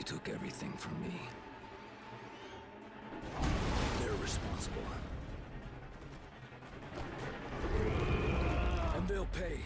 They took everything from me. They're responsible. And they'll pay.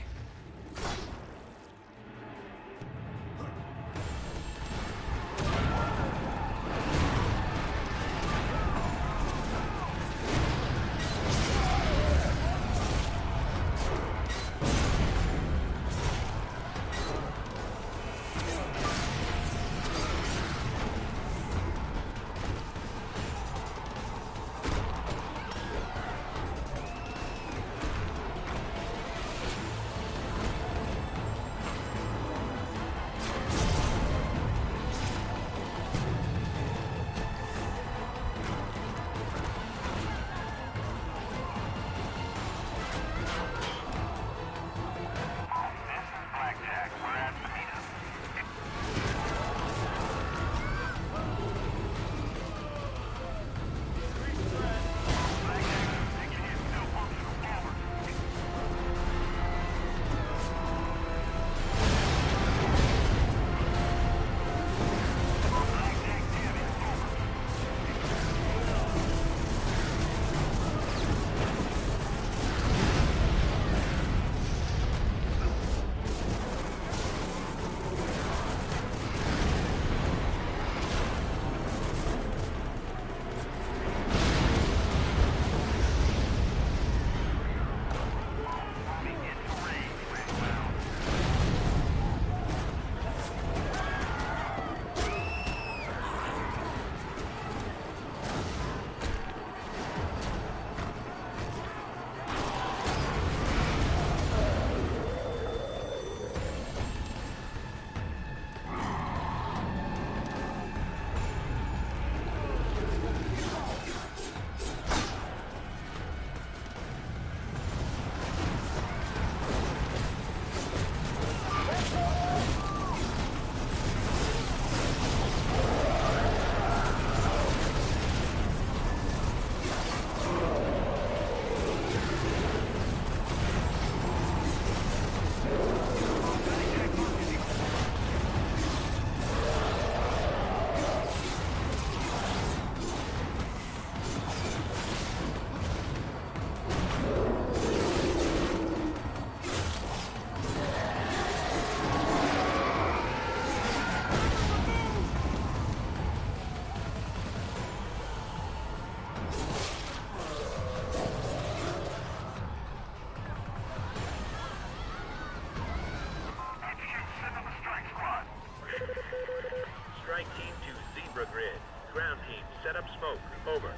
Ground team, set up smoke. Over.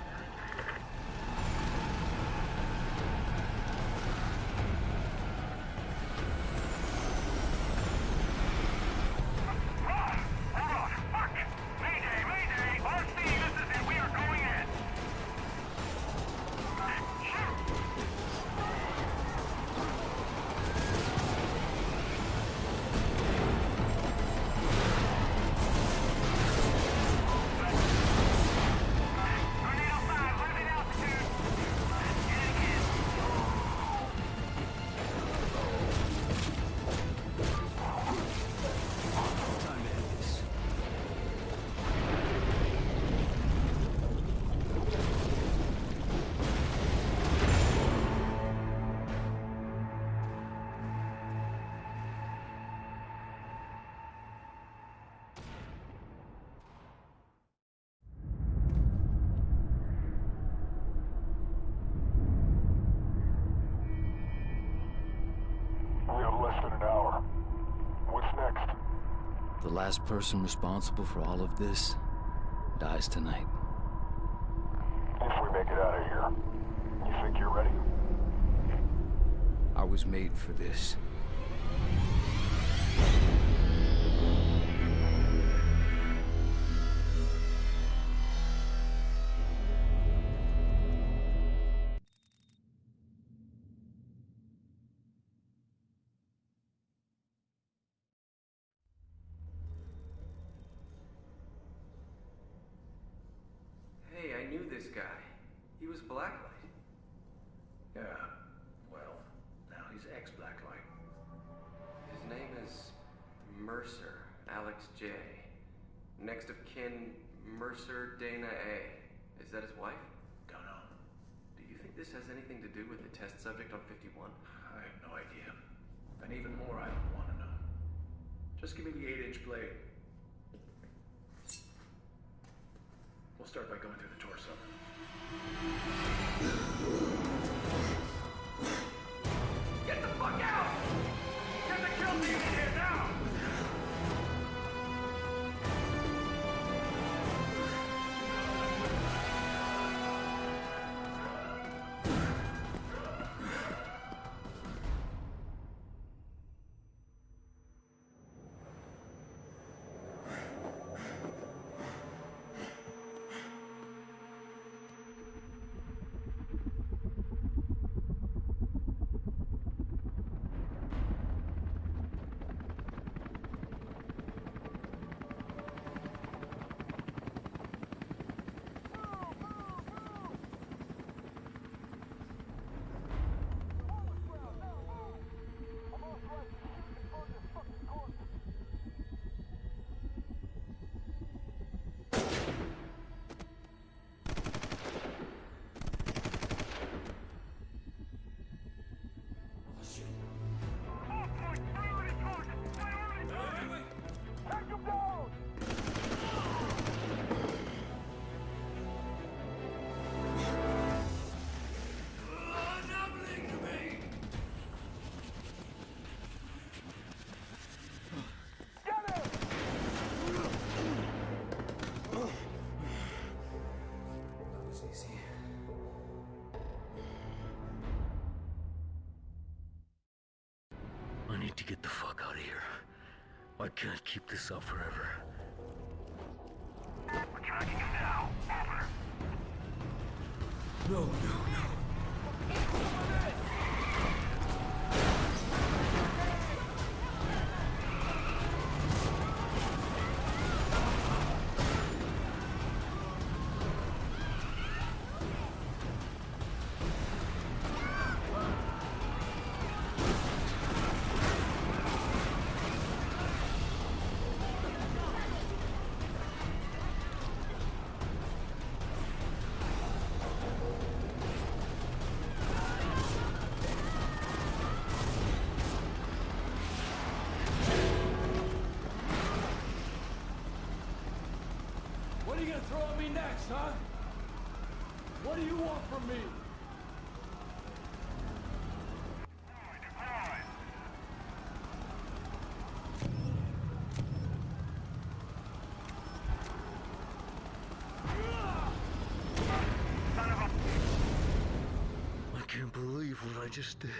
The last person responsible for all of this dies tonight. If we make it out of here, you think you're ready? I was made for this. Hey, I knew this guy. He was Blacklight. Yeah, well, now he's ex-Blacklight. His name is Mercer, Alex J. Next of kin, Mercer Dana A. Is that his wife? Don't know. Do you think this has anything to do with the test subject on 51? I have no idea. And even more, I don't want to know. Just give me the 8-inch blade. We'll start by going through the torso. Get the fuck out! Get the kill team in here now! I need to get the fuck out of here. I can't keep this up forever. We're tracking him now. Over. No, no, no. What are you gonna throw at me next, huh? What do you want from me? I can't believe what I just did.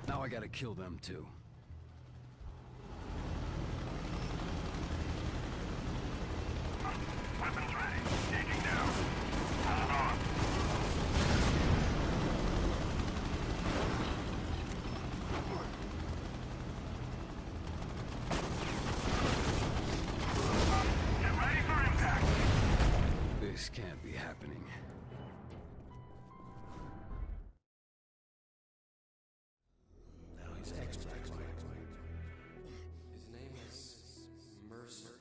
Now I gotta kill them too. Weapons ready. Taking down. Hold on. Get ready for impact. This can't be happening. Now he's expert. His name is Mercer.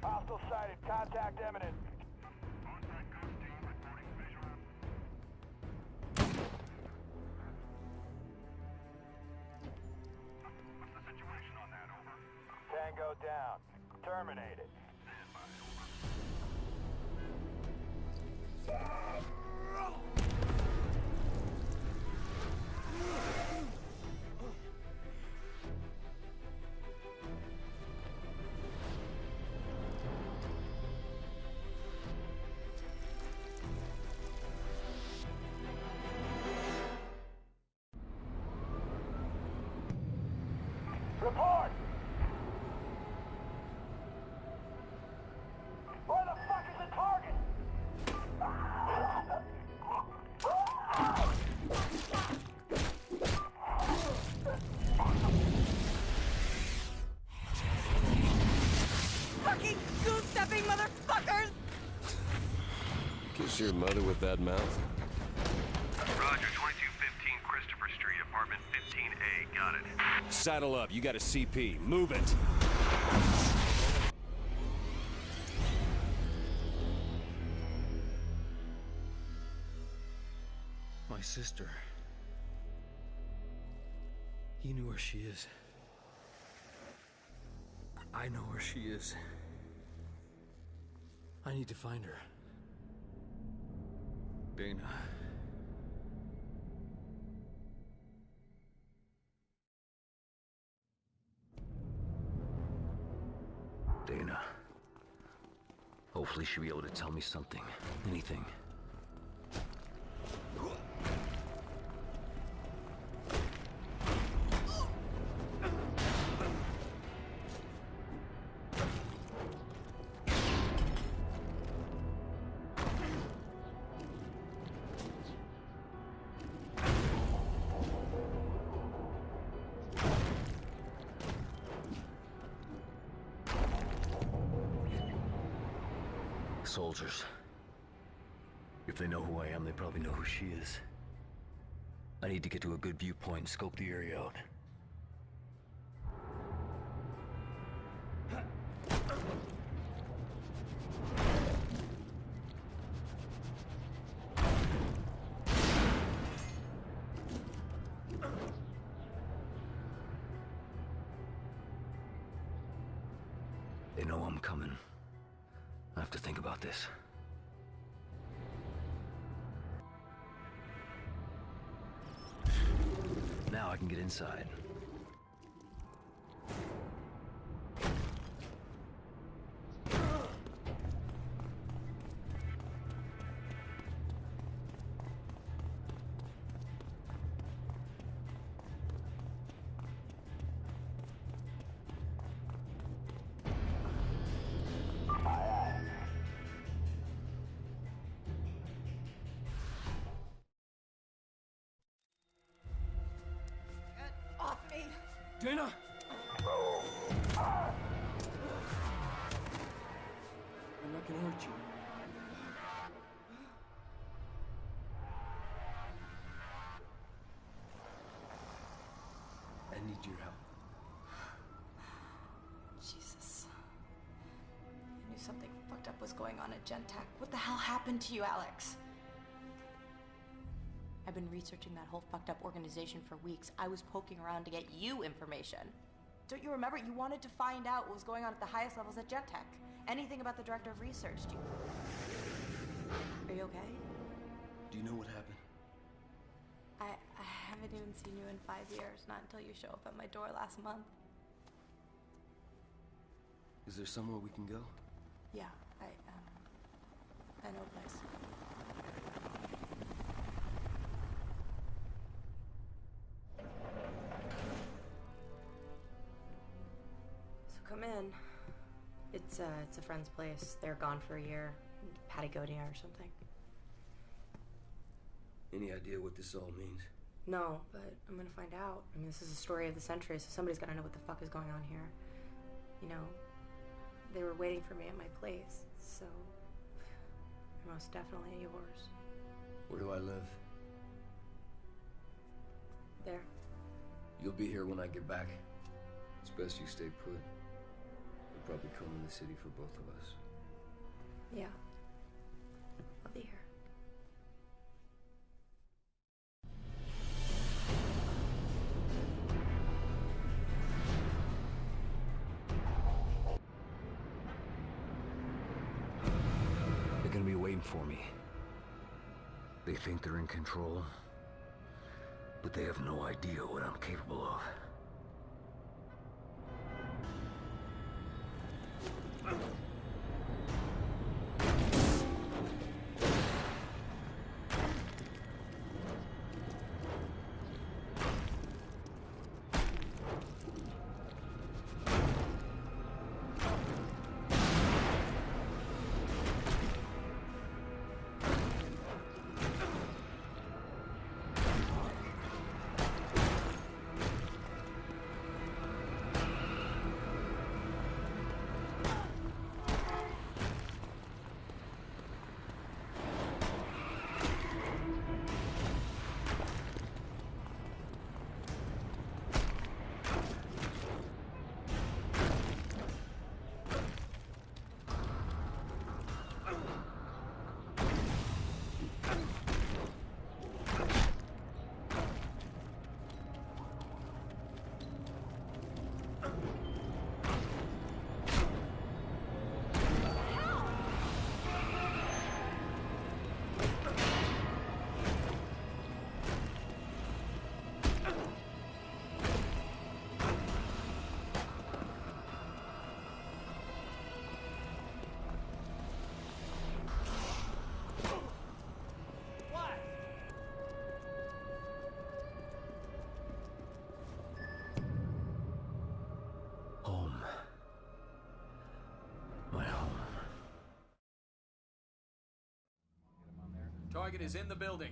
Hostile sighted. Contact imminent. Contact Ghost Team reporting visual. What's the situation on that, over? Tango down. Terminated. Stand by, over. Report! Where the fuck is the target? Fucking goose-stepping motherfuckers! Kiss your mother with that mouth? Roger, 2215 Christopher Street, apartment 15A. Got it. Saddle up, you got a CP. Move it! My sister. You knew where she is. I know where she is. I need to find her. Dana. Dana. Hopefully she'll be able to tell me something. Anything. Soldiers. If they know who I am, they probably know who she is. I need to get to a good viewpoint and scope the area out. They know I'm coming. I have to think about this. Now I can get inside. Dana! I'm not gonna hurt you. I need your help. Jesus. I knew something fucked up was going on at Gentech. What the hell happened to you, Alex? I've been researching that whole fucked up organization for weeks. I was poking around to get you information. Don't you remember? You wanted to find out what was going on at the highest levels at Gentech. Anything about the director of research. Are you okay? Do you know what happened? I haven't even seen you in 5 years, not until you show up at my door last month. Is there somewhere we can go? Yeah, I know a place. So come in. It's a friend's place. They're gone for a year. Patagonia or something. Any idea what this all means? No, but I'm gonna find out. I mean, this is the story of the century, so somebody's gotta know what the fuck is going on here. You know, they were waiting for me at my place, so they're most definitely yours. Where do I live? There. You'll be here when I get back. It's best you stay put. We'll probably come in the city for both of us. Yeah. I'll be here. They're gonna be waiting for me. They think they're in control, but they have no idea what I'm capable of. target is in the building.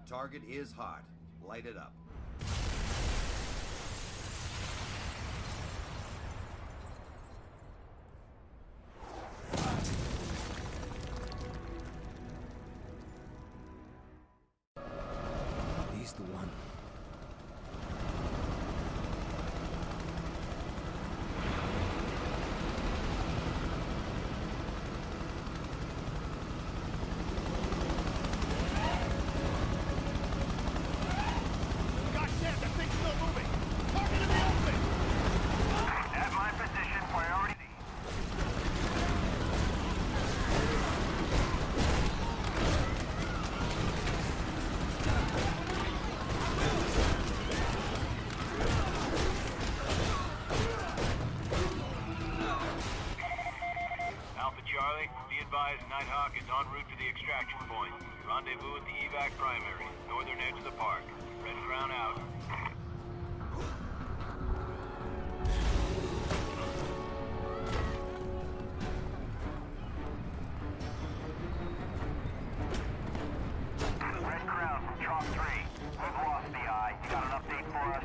Target is hot. Light it up. He's the one. At my position, priority. Alpha Charlie, be advised Nighthawk is en route to the extraction point. Rendezvous at the evac primary, northern edge of the park. Red Crown out. Red Crown from Chalk 3. We've lost the eye. You got an update for us?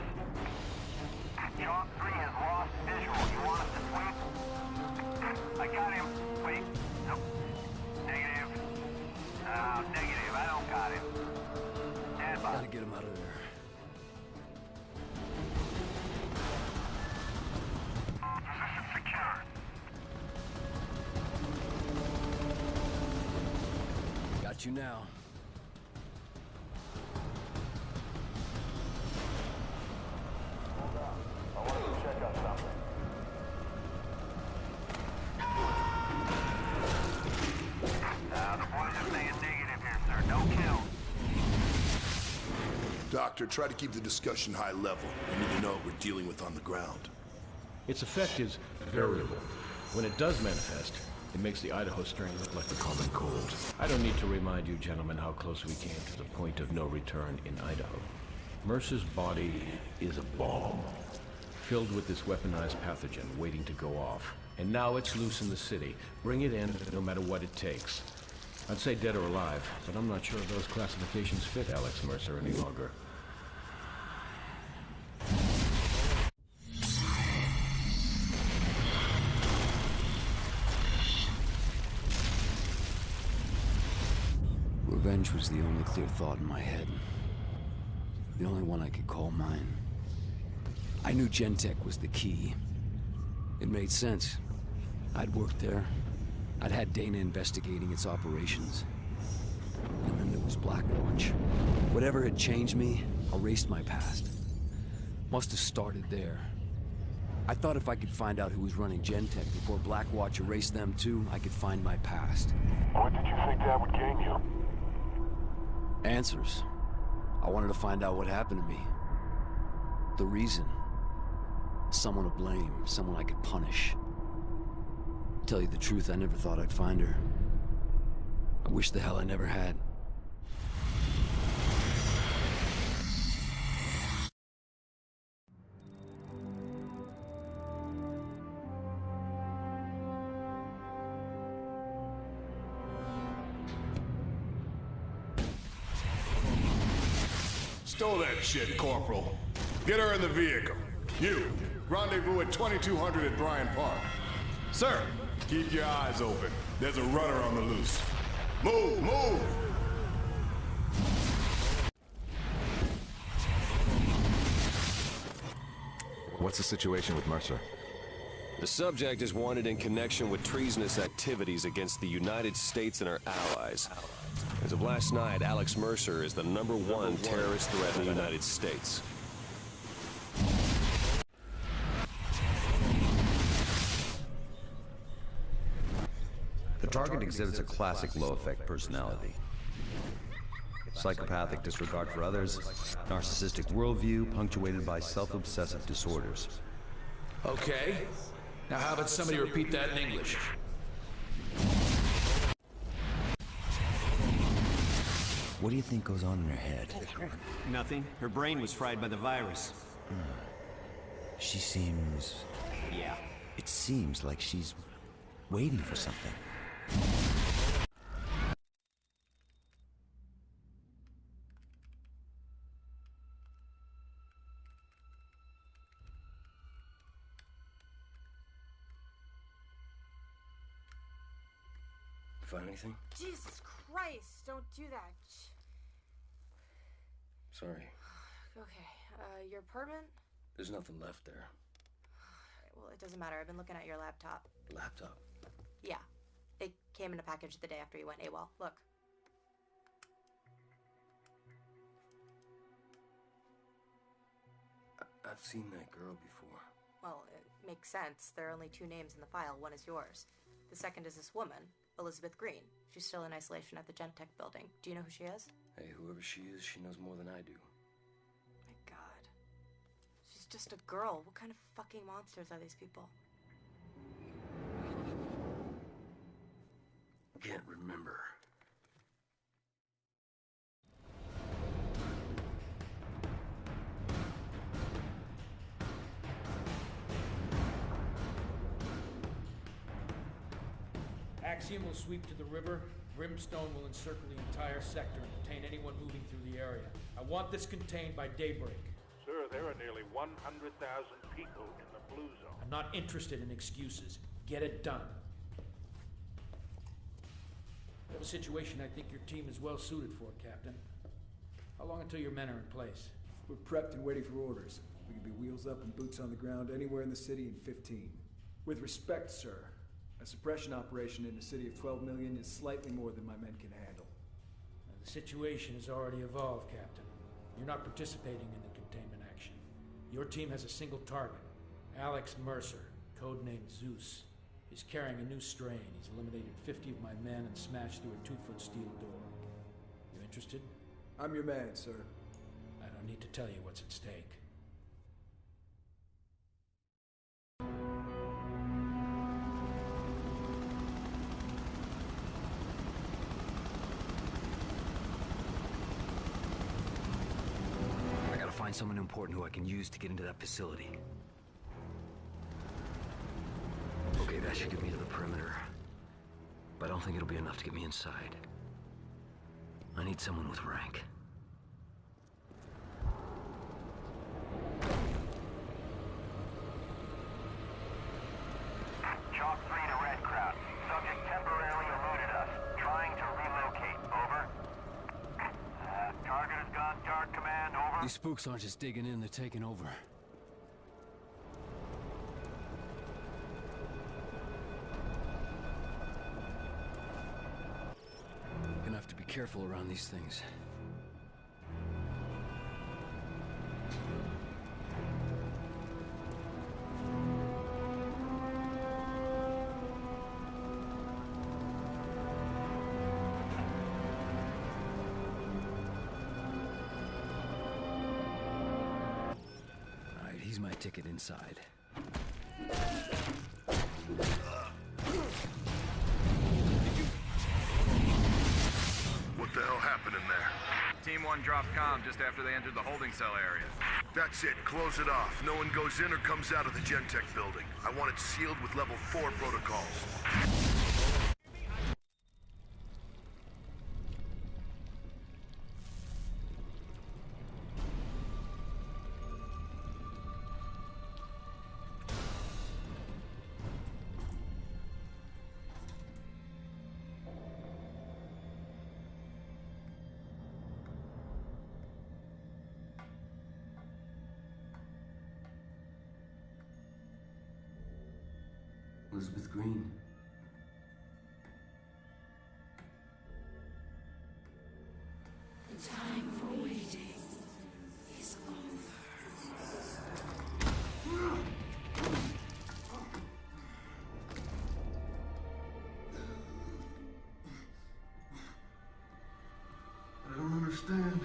Chalk 3 has lost visual. You want us to sweep? I got him. Wait. Nope. Negative. Negative. I don't got him. Stand by. Gotta get him out of there. Position secured. Got you now. Hold on. I want to check on something. The boys are saying negative here, sir. No kill. Doctor, try to keep the discussion high level. We need to know what we're dealing with on the ground. Its effect is variable. When it does manifest, it makes the Idaho strain look like the common cold. I don't need to remind you gentlemen how close we came to the point of no return in Idaho. Mercer's body is a bomb, filled with this weaponized pathogen waiting to go off. And now it's loose in the city. Bring it in, no matter what it takes. I'd say dead or alive, but I'm not sure if those classifications fit Alex Mercer any longer. Revenge was the only clear thought in my head. The only one I could call mine. I knew Gentek was the key. It made sense. I'd worked there. I'd had Dana investigating its operations. And then there was Blackwatch. Whatever had changed me, erased my past. Must have started there. I thought if I could find out who was running Gentek before Blackwatch erased them too, I could find my past. What did you think that would gain you? Answers. I wanted to find out what happened to me. The reason. Someone to blame, someone I could punish. Tell you the truth, I never thought I'd find her. I wish the hell I never had. Stole that shit, Corporal. Get her in the vehicle. You, rendezvous at 2200 at Bryant Park. Sir, keep your eyes open. There's a runner on the loose. Move, move! What's the situation with Mercer? The subject is wanted in connection with treasonous activities against the United States and our allies. As of last night, Alex Mercer is the #1 terrorist threat in the United States. The target exhibits a classic low-effect personality. Psychopathic disregard for others, narcissistic worldview punctuated by self-obsessive disorders. Okay. Now how about somebody repeat that in English? What do you think goes on in her head? Nothing. Her brain was fried by the virus. She seems... Yeah. It seems like she's waiting for something. Find anything? Jesus Christ, don't do that. Sorry. Okay, your apartment? There's nothing left there. Well, it doesn't matter. I've been looking at your laptop. Laptop? Yeah. It came in a package the day after you went AWOL. Look. I've seen that girl before. Well, it makes sense. There are only 2 names in the file. One is yours. The second is this woman, Elizabeth Green. She's still in isolation at the Gentech building. Do you know who she is? Hey, whoever she is, she knows more than I do. My God. She's just a girl. What kind of fucking monsters are these people? Can't remember. Axiom will sweep to the river. Brimstone will encircle the entire sector and detain anyone moving through the area. I want this contained by daybreak. Sir, there are nearly 100,000 people in the blue zone. I'm not interested in excuses. Get it done. I have a situation I think your team is well suited for, Captain. How long until your men are in place? We're prepped and waiting for orders. We can be wheels up and boots on the ground anywhere in the city in 15. With respect, sir, a suppression operation in a city of 12 million is slightly more than my men can handle. The situation has already evolved, Captain. You're not participating in the containment action. Your team has a single target, Alex Mercer, codenamed Zeus. He's carrying a new strain. He's eliminated 50 of my men and smashed through a 2-foot steel door. You interested? I'm your man, sir. I don't need to tell you what's at stake. I gotta find someone important who I can use to get into that facility. Okay, that should get me to the perimeter. But I don't think it'll be enough to get me inside. I need someone with rank. Chalk 3 to Red Crowd. Subject temporarily eluded us. Trying to relocate. Over. Target has gone dark. Command. Over. These spooks aren't just digging in, they're taking over. Gonna have to be careful around these things. Alright, he's my ticket inside. What the hell happened in there? Team 1 dropped comm just after they entered the holding cell area. That's it. Close it off. No one goes in or comes out of the Gentech building. I want it sealed with level 4 protocols. Elizabeth Green. The time for waiting is over. I don't understand.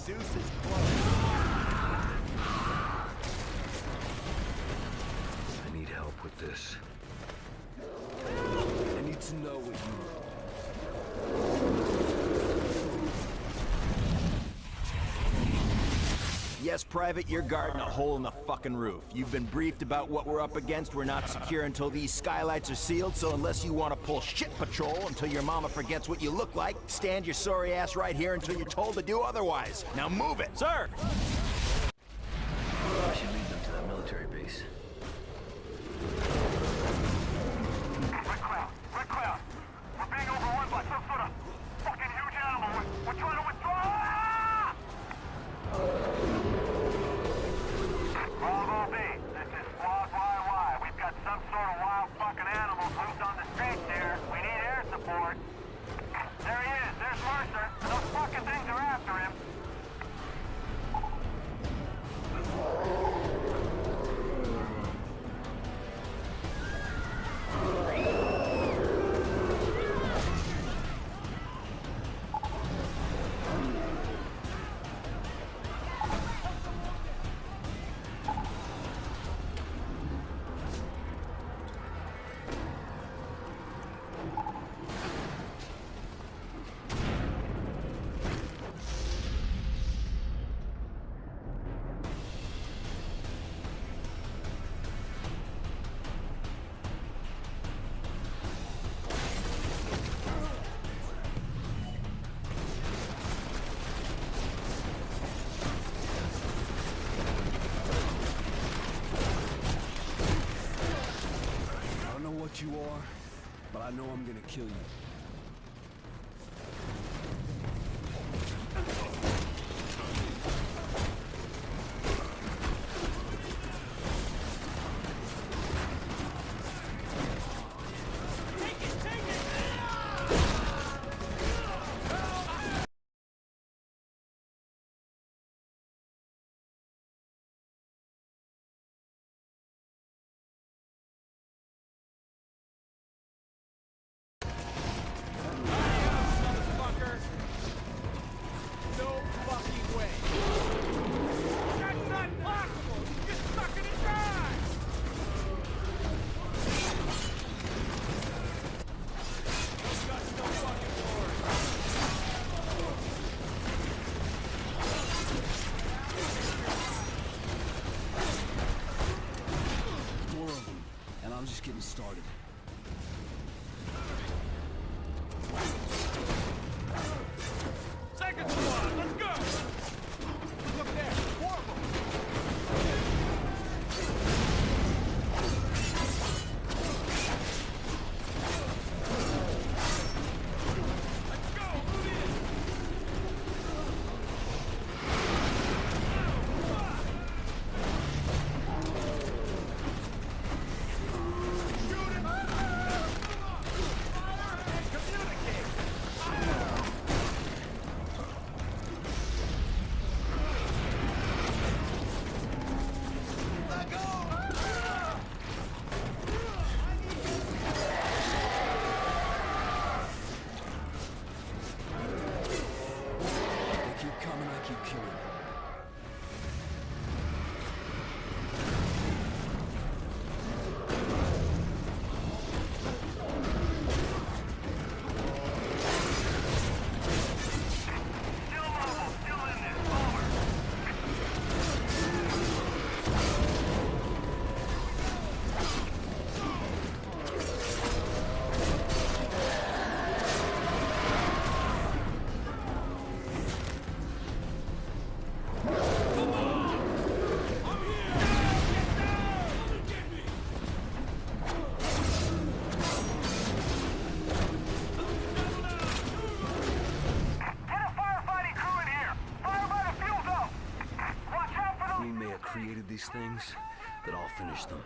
Zeus is close. I need help with this. I need to know what you know. Yes, Private, you're guarding a hole in the fucking roof. You've been briefed about what we're up against. We're not secure until these skylights are sealed, so unless you want to pull shit patrol until your mama forgets what you look like, stand your sorry ass right here until you're told to do otherwise. Now move it! Sir! I should lead them to that military base. Red Cloud! We're being overrun by some sort of fucking huge animal. We're trying to withdraw! Bravo B, this is Squad YY. We've got some sort of wild fucking animal loose on the streets here. We need air support. There he is. There's Mercer. Those fucking things are after him. You are, but I know I'm gonna kill you. Getting started. Second squad, let's go! Look there, horrible! Let's go, move in! Created these things, that I'll finish them.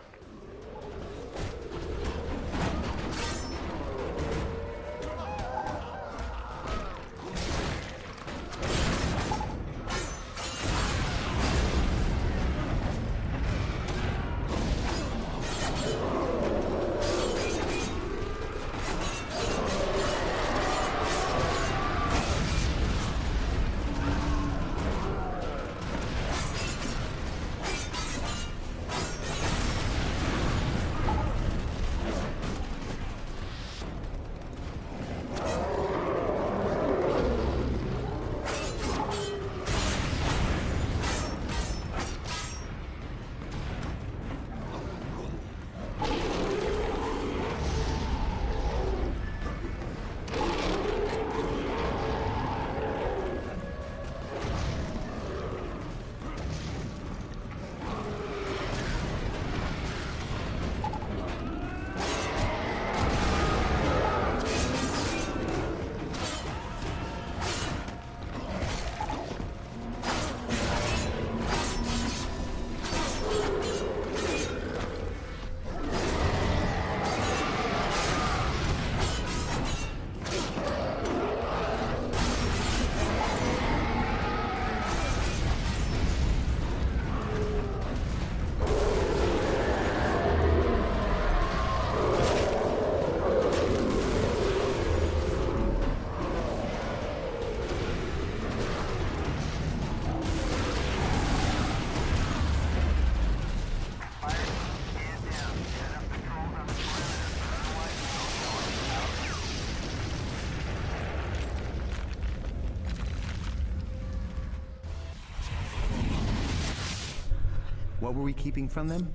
What were we keeping from them?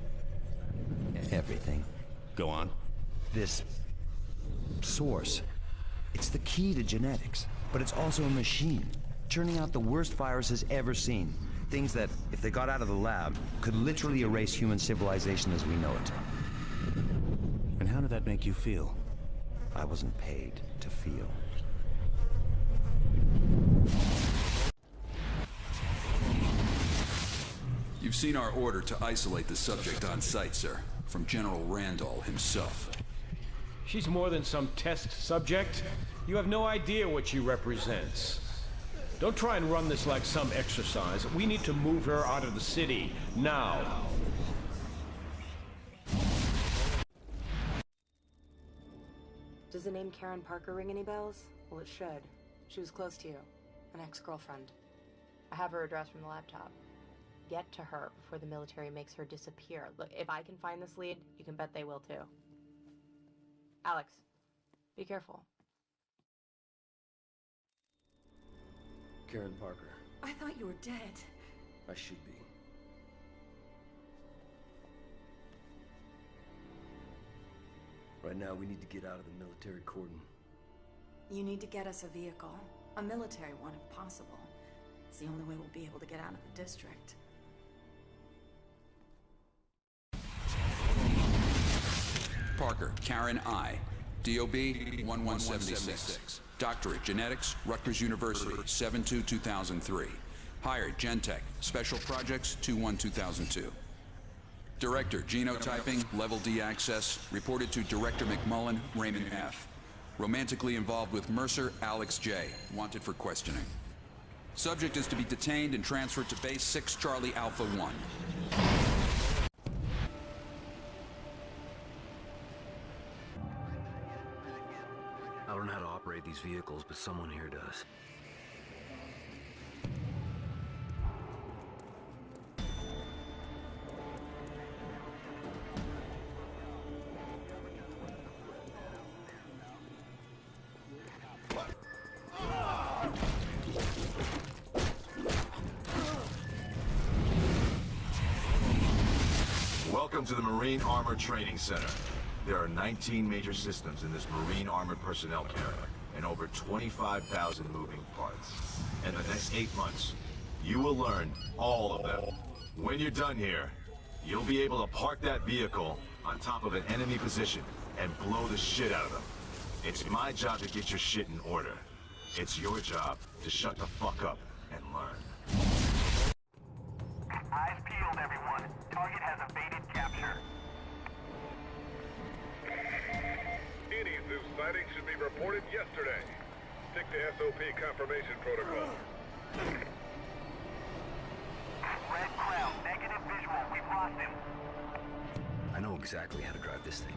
Everything. Go on. This source. It's the key to genetics, but it's also a machine, churning out the worst viruses ever seen. Things that, if they got out of the lab, could literally erase human civilization as we know it. And how did that make you feel? I wasn't paid to feel. You've seen our order to isolate the subject on site, sir, from General Randall himself. She's more than some test subject. You have no idea what she represents. Don't try and run this like some exercise. We need to move her out of the city, now. Does the name Karen Parker ring any bells? Well, it should. She was close to you. An ex-girlfriend. I have her address from the laptop. Get to her before the military makes her disappear. Look, if I can find this lead, you can bet they will too. Alex, be careful. Karen Parker. I thought you were dead. I should be. Right now, we need to get out of the military cordon. You need to get us a vehicle. A military one, if possible. It's the only way we'll be able to get out of the district. Parker, Karen I. DOB 1176. Doctorate Genetics, Rutgers University, 7/2/2003. Hired Gentech, Special Projects 2/1/2002. Director, Genotyping, Level D Access, reported to Director McMullen, Raymond F. Romantically involved with Mercer, Alex J. Wanted for questioning. Subject is to be detained and transferred to Base 6 Charlie Alpha 1. I don't know how to operate these vehicles, but someone here does. Welcome to the Marine Armor Training Center. There are 19 major systems in this Marine Armored Personnel Carrier, and over 25,000 moving parts. In the next 8 months, you will learn all of them. When you're done here, you'll be able to park that vehicle on top of an enemy position and blow the shit out of them. It's my job to get your shit in order. It's your job to shut the fuck up and learn. Eyes peeled, everyone. Target has evaded capture. Any Zeus sighting should be reported yesterday. Stick to SOP confirmation protocol. Red Crown, negative visual. We've lost him. I know exactly how to drive this thing.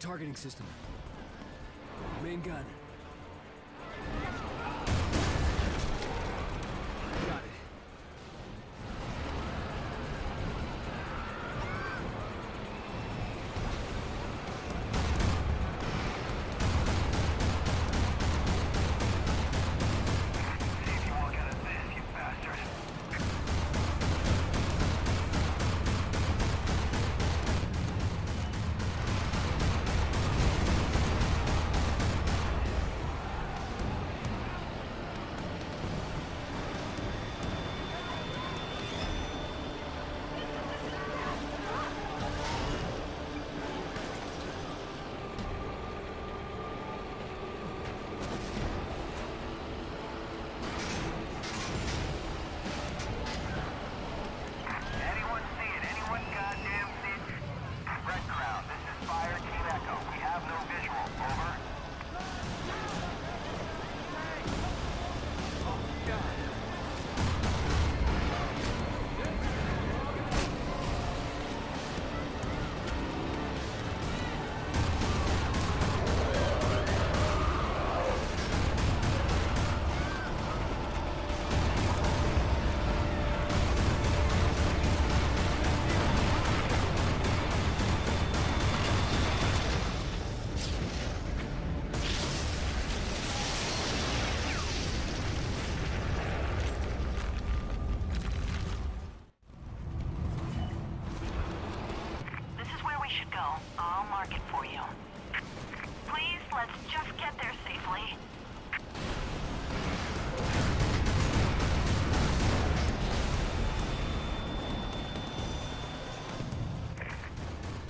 Targeting system. Main gun. Got it. should go. I'll mark it for you. Please, let's just get there safely.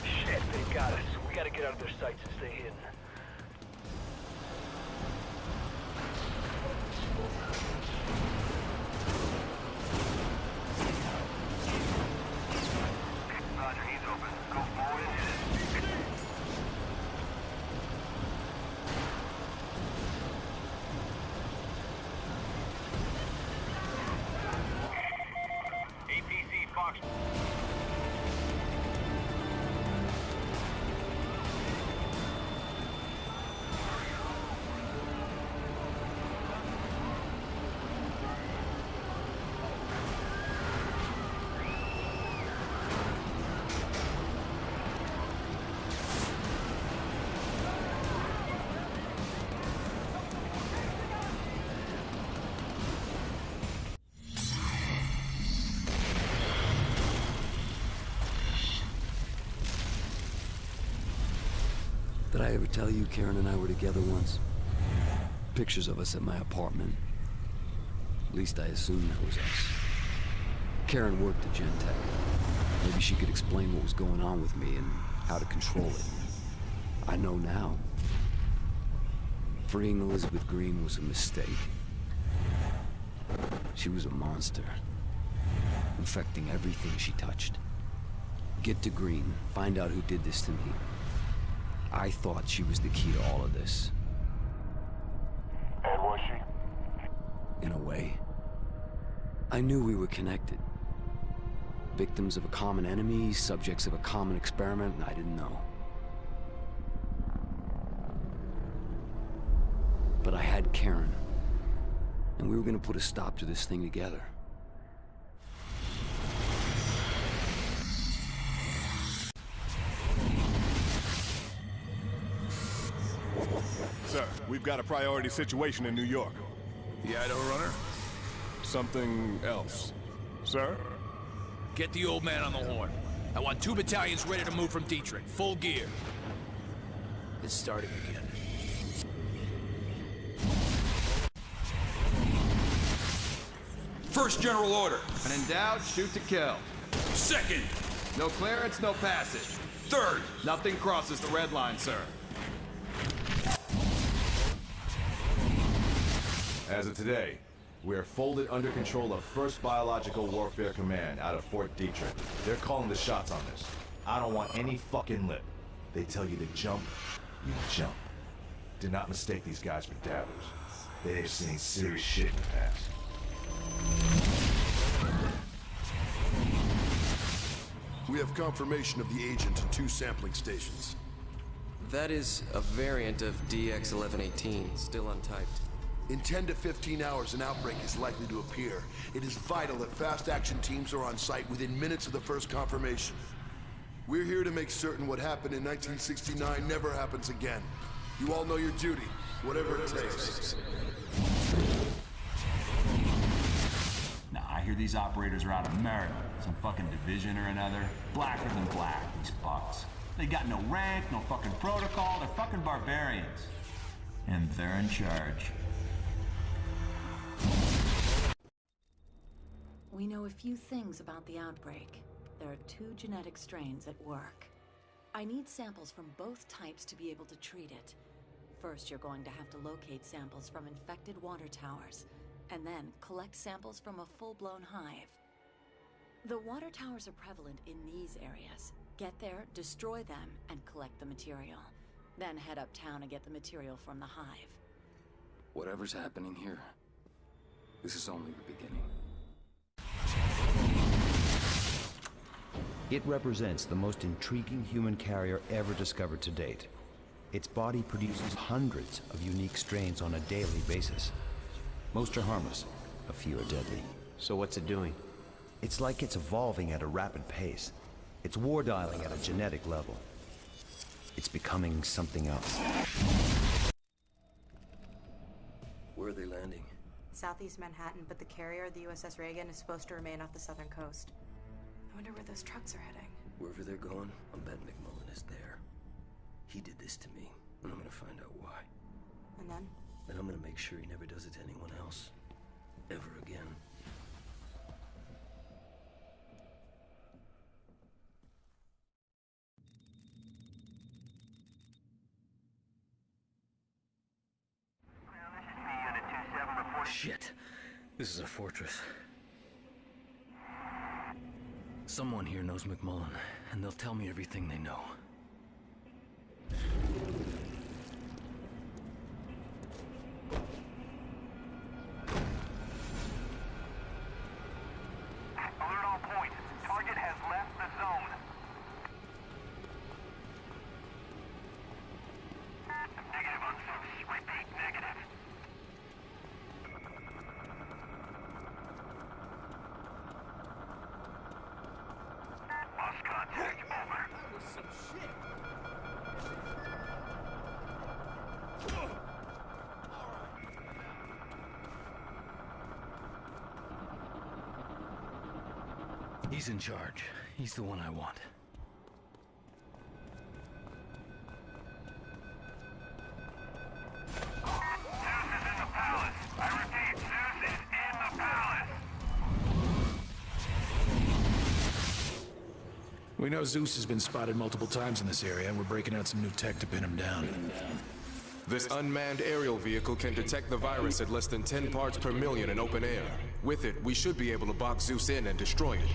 Shit, they got us. We gotta get out of their sights and stay hidden. Roger, he's open. Go forward and hit it. APC Fox. Did I ever tell you Karen and I were together once? Pictures of us at my apartment. At least I assumed that was us. Karen worked at Gentech. Maybe she could explain what was going on with me and how to control it. I know now. Freeing Elizabeth Green was a mistake. She was a monster, infecting everything she touched. Get to Green, find out who did this to me. I thought she was the key to all of this. And was she? In a way. I knew we were connected. Victims of a common enemy, subjects of a common experiment, and I didn't know. But I had Karen, and we were gonna put a stop to this thing together. Sir, we've got a priority situation in New York. The Idaho runner? Something else. Sir? Get the old man on the horn. I want 2 battalions ready to move from Dietrich. Full gear. It's starting again. First general order. When in doubt, shoot to kill. Second. No clearance, no passage. Third. Nothing crosses the red line, sir. As of today, we are folded under control of 1st Biological Warfare Command out of Fort Dietrich. They're calling the shots on this. I don't want any fucking lip. They tell you to jump, you jump. Do not mistake these guys for dabblers. They've seen serious shit in the past. We have confirmation of the agent in 2 sampling stations. That is a variant of DX-1118, still untyped. In 10 to 15 hours, an outbreak is likely to appear. It is vital that fast action teams are on site within minutes of the first confirmation. We're here to make certain what happened in 1969 never happens again. You all know your duty, whatever it takes. Now, I hear these operators are out of merit. Some fucking division or another. Blacker than black, these fucks. They got no rank, no fucking protocol, they're fucking barbarians. And they're in charge. We know a few things about the outbreak. There are 2 genetic strains at work. I need samples from both types to be able to treat it. First, you're going to have to locate samples from infected water towers, and then collect samples from a full-blown hive. The water towers are prevalent in these areas. Get there, destroy them, and collect the material. Then head uptown and get the material from the hive. Whatever's happening here, this is only the beginning. It represents the most intriguing human carrier ever discovered to date. Its body produces hundreds of unique strains on a daily basis. Most are harmless, a few are deadly. So what's it doing? It's like it's evolving at a rapid pace. It's war dialing at a genetic level. It's becoming something else. Where are they landing? Southeast Manhattan, but the carrier, the USS Reagan, is supposed to remain off the southern coast. I wonder where those trucks are heading. Wherever they're going, I'm betting McMullen is there. He did this to me, and I'm gonna find out why. And then? And I'm gonna make sure he never does it to anyone else. Ever again. Shit. This is a fortress. Someone here knows McMullen, and they'll tell me everything they know. Alert all points. Target has left the zone. Negative on folks. Repeat, negative. Lost contact. Over. That was some shit. He's in charge. He's the one I want. We know Zeus has been spotted multiple times in this area, and we're breaking out some new tech to pin him down. This unmanned aerial vehicle can detect the virus at less than 10 parts per million in open air. With it, we should be able to box Zeus in and destroy it.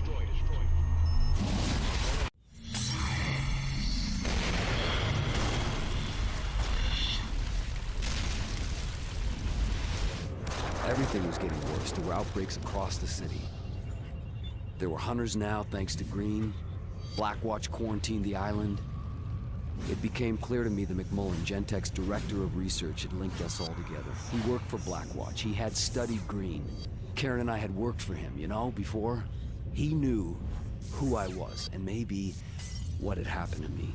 Everything was getting worse. There were outbreaks across the city. There were hunters now, thanks to Green. Blackwatch quarantined the island. It became clear to me that McMullen, Gentek's director of research, had linked us all together. He worked for Blackwatch. He had studied Green. Karen and I had worked for him, you know, before. He knew who I was, and maybe what had happened to me.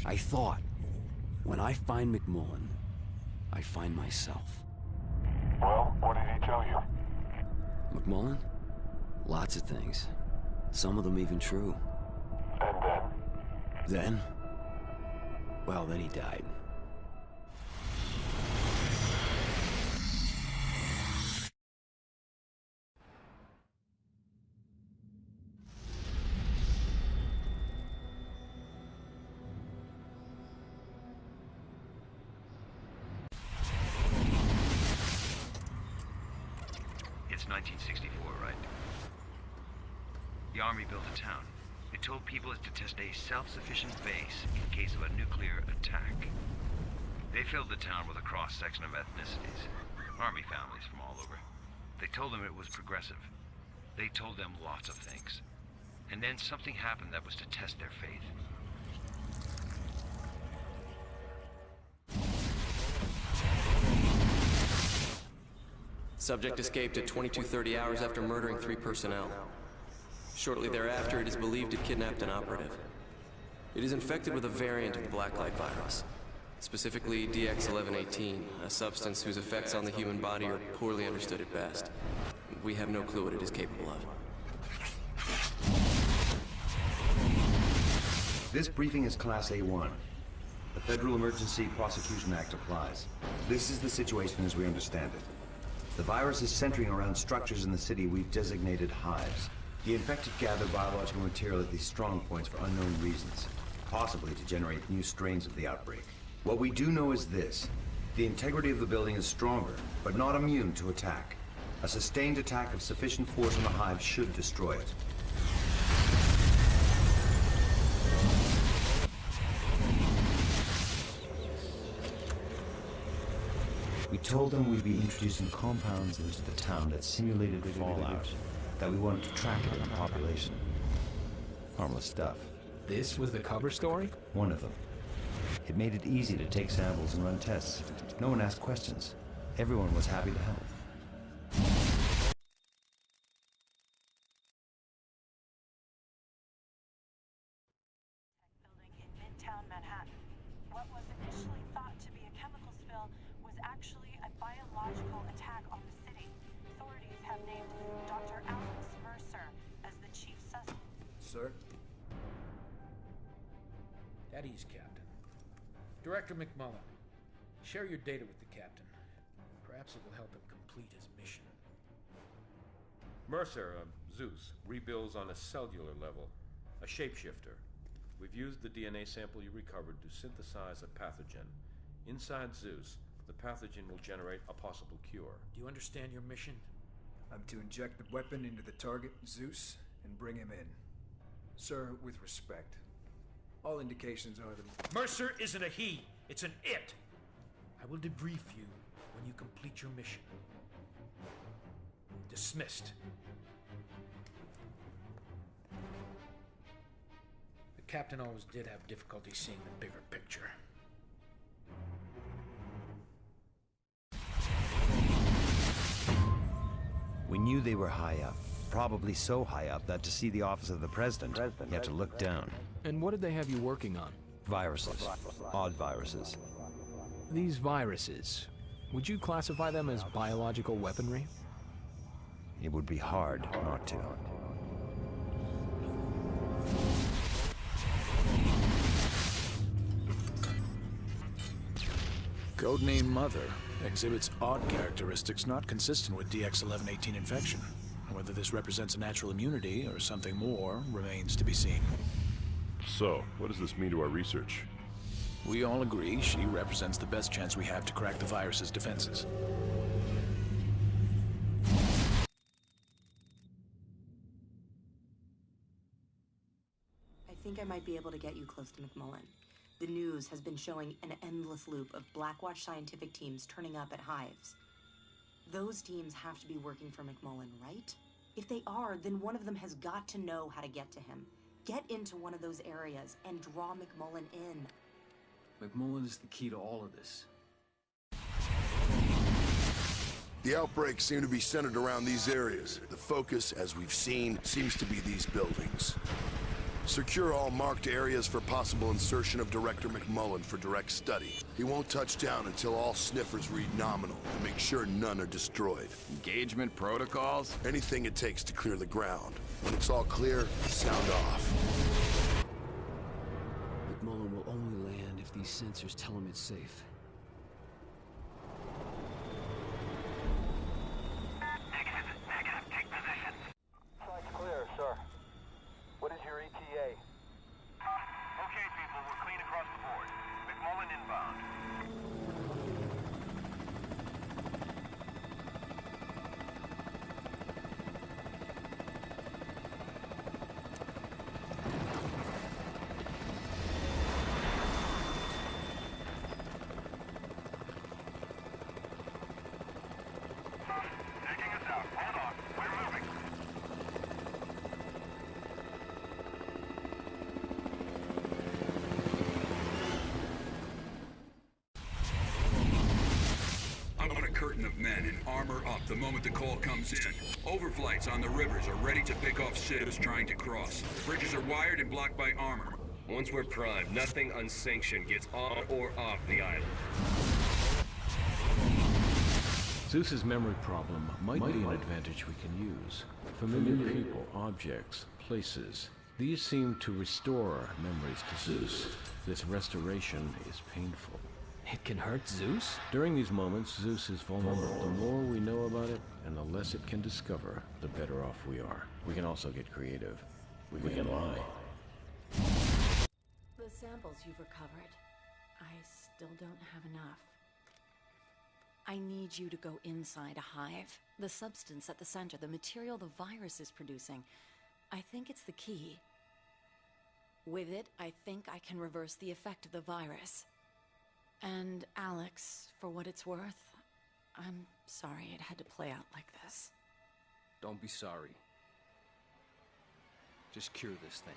I thought, when I find McMullen, I find myself. Well, what did he tell you? McMullen? Lots of things. Some of them even true. And then? Then? Well, then he died. It's 1964, right? The Army built a town. It told people it's to test a self-sufficient base in case of a nuclear attack. They filled the town with a cross-section of ethnicities. Army families from all over. They told them it was progressive. They told them lots of things. And then something happened that was to test their faith. Subject escaped at 22:30 hours after murdering 3 personnel. Shortly thereafter, it is believed it kidnapped an operative. It is infected with a variant of the blacklight virus, specifically DX1118, a substance whose effects on the human body are poorly understood at best. We have no clue what it is capable of. This briefing is Class A1. The Federal Emergency Prosecution Act applies. This is the situation as we understand it. The virus is centering around structures in the city we've designated hives. The infected gather biological material at these strong points for unknown reasons, possibly to generate new strains of the outbreak. What we do know is this: the integrity of the building is stronger, but not immune to attack. A sustained attack of sufficient force on the hive should destroy it. We told them we'd be introducing compounds into the town that simulated fallout, that we wanted to track it in the population. Harmless stuff. This was the cover story? One of them. It made it easy to take samples and run tests. No one asked questions. Everyone was happy to help. Building in Midtown Manhattan. What was initially thought to be a chemical spill was actually a biological attack on the city. Authorities have named Dr. Alex Mercer as the chief suspect. Sir? At ease, Captain. Director McMullen, share your data with the Captain. Perhaps it will help him complete his mission. Mercer, Zeus, rebuilds on a cellular level. A shapeshifter. We've used the DNA sample you recovered to synthesize a pathogen. Inside Zeus, the pathogen will generate a possible cure. Do you understand your mission? I'm to inject the weapon into the target, Zeus, and bring him in. Sir, with respect, all indications are that... Mercer isn't a he, it's an it! I will debrief you when you complete your mission. Dismissed. The Captain always did have difficulty seeing the bigger picture. We knew they were high up. Probably so high up that to see the office of the President, you had to look down. And what did they have you working on? Viruses. Odd viruses. These viruses, would you classify them as biological weaponry? It would be hard not to. Codename Mother exhibits odd characteristics not consistent with DX1118 infection. Whether this represents a natural immunity or something more remains to be seen. So, what does this mean to our research? We all agree she represents the best chance we have to crack the virus's defenses. I think I might be able to get you close to McMullen. The news has been showing an endless loop of Blackwatch scientific teams turning up at hives. Those teams have to be working for McMullen, right? If they are, then one of them has got to know how to get to him. Get into one of those areas and draw McMullen in. McMullen is the key to all of this. The outbreaks seem to be centered around these areas. The focus, as we've seen, seems to be these buildings. Secure all marked areas for possible insertion of Director McMullen for direct study. He won't touch down until all sniffers read nominal and make sure none are destroyed. Engagement protocols? Anything it takes to clear the ground. When it's all clear, sound off. McMullen will only land if these sensors tell him it's safe. Negative. Take position. Site's clear, sir. What is your ETA? Okay, people, we're clean across the board. McMullen inbound. Taking us out. Hold on. We're moving. I'm on a curtain of men in armor up the moment the call comes in. Overflights on the rivers are ready to pick off citizens trying to cross. Bridges are wired and blocked by armor. Once we're primed, nothing unsanctioned gets on or off the island. Zeus's memory problem might be an advantage we can use. Familiar people, objects, places. These seem to restore memories to Zeus. This restoration is painful. It can hurt Zeus? During these moments, Zeus is vulnerable. The more we know about it, and the less it can discover, the better off we are. We can also get creative. We can lie. The samples you've recovered, I still don't have enough. I need you to go inside a hive. The substance at the center, the material the virus is producing, I think it's the key. With it, I think I can reverse the effect of the virus. And Alex, for what it's worth, I'm sorry it had to play out like this. Don't be sorry. Just cure this thing.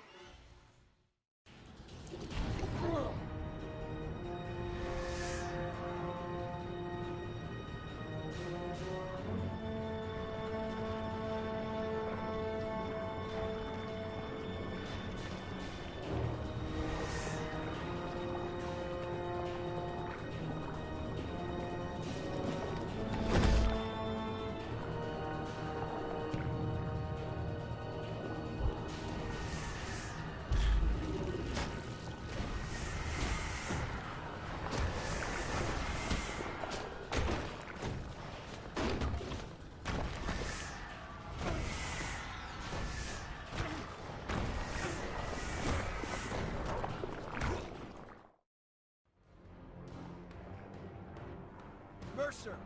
Mercer,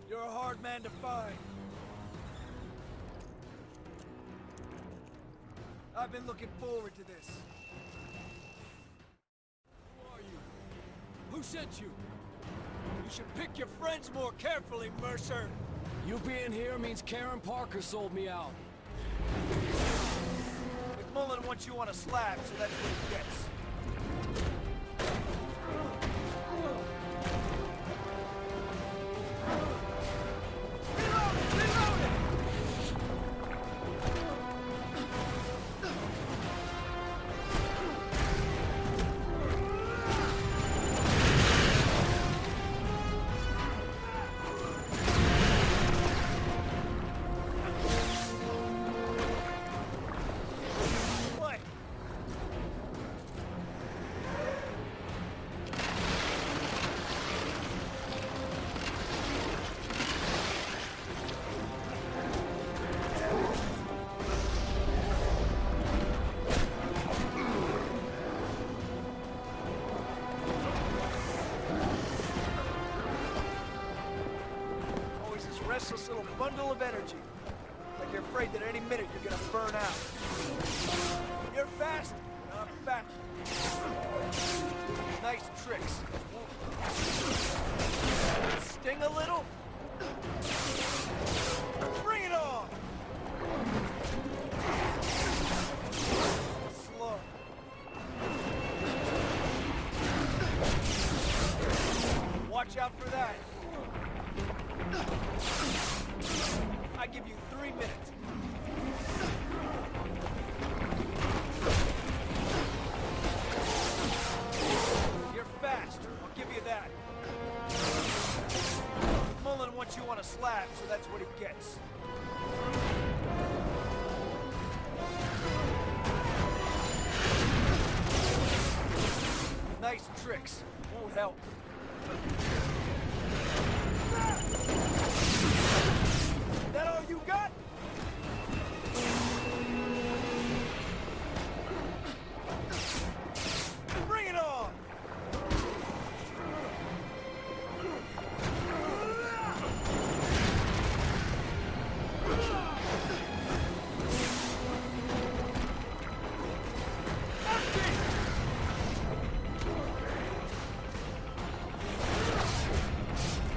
you're a hard man to find. I've been looking forward to this. Who are you? Who sent you? You should pick your friends more carefully, Mercer. You being here means Karen Parker sold me out. McMullen wants you on a slab, so that's what he gets. Restless little bundle of energy. Like you're afraid that any minute you're gonna burn out. You're fast, and I'm fat. Nice tricks. Sting a little? Bring it on! Slow. Watch out for that. I give you 3 minutes. You're fast. I'll give you that. Mullen wants you on a slab, so that's what he gets. Nice tricks. Won't help. That all you got? Bring it on!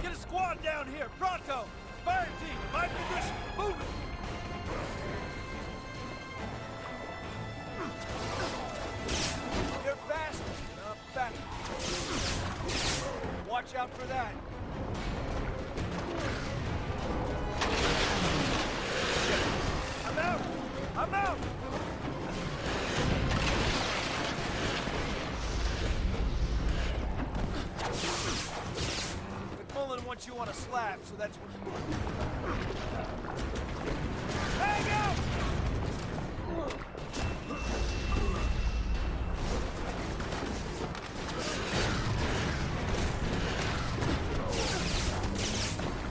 Get a squad down here, pronto! Fire team, my position, move it! You're fast, I'm fast. Watch out for that. I'm out! I'm out! McMullen wants you on a slab, so that's what... Hang out!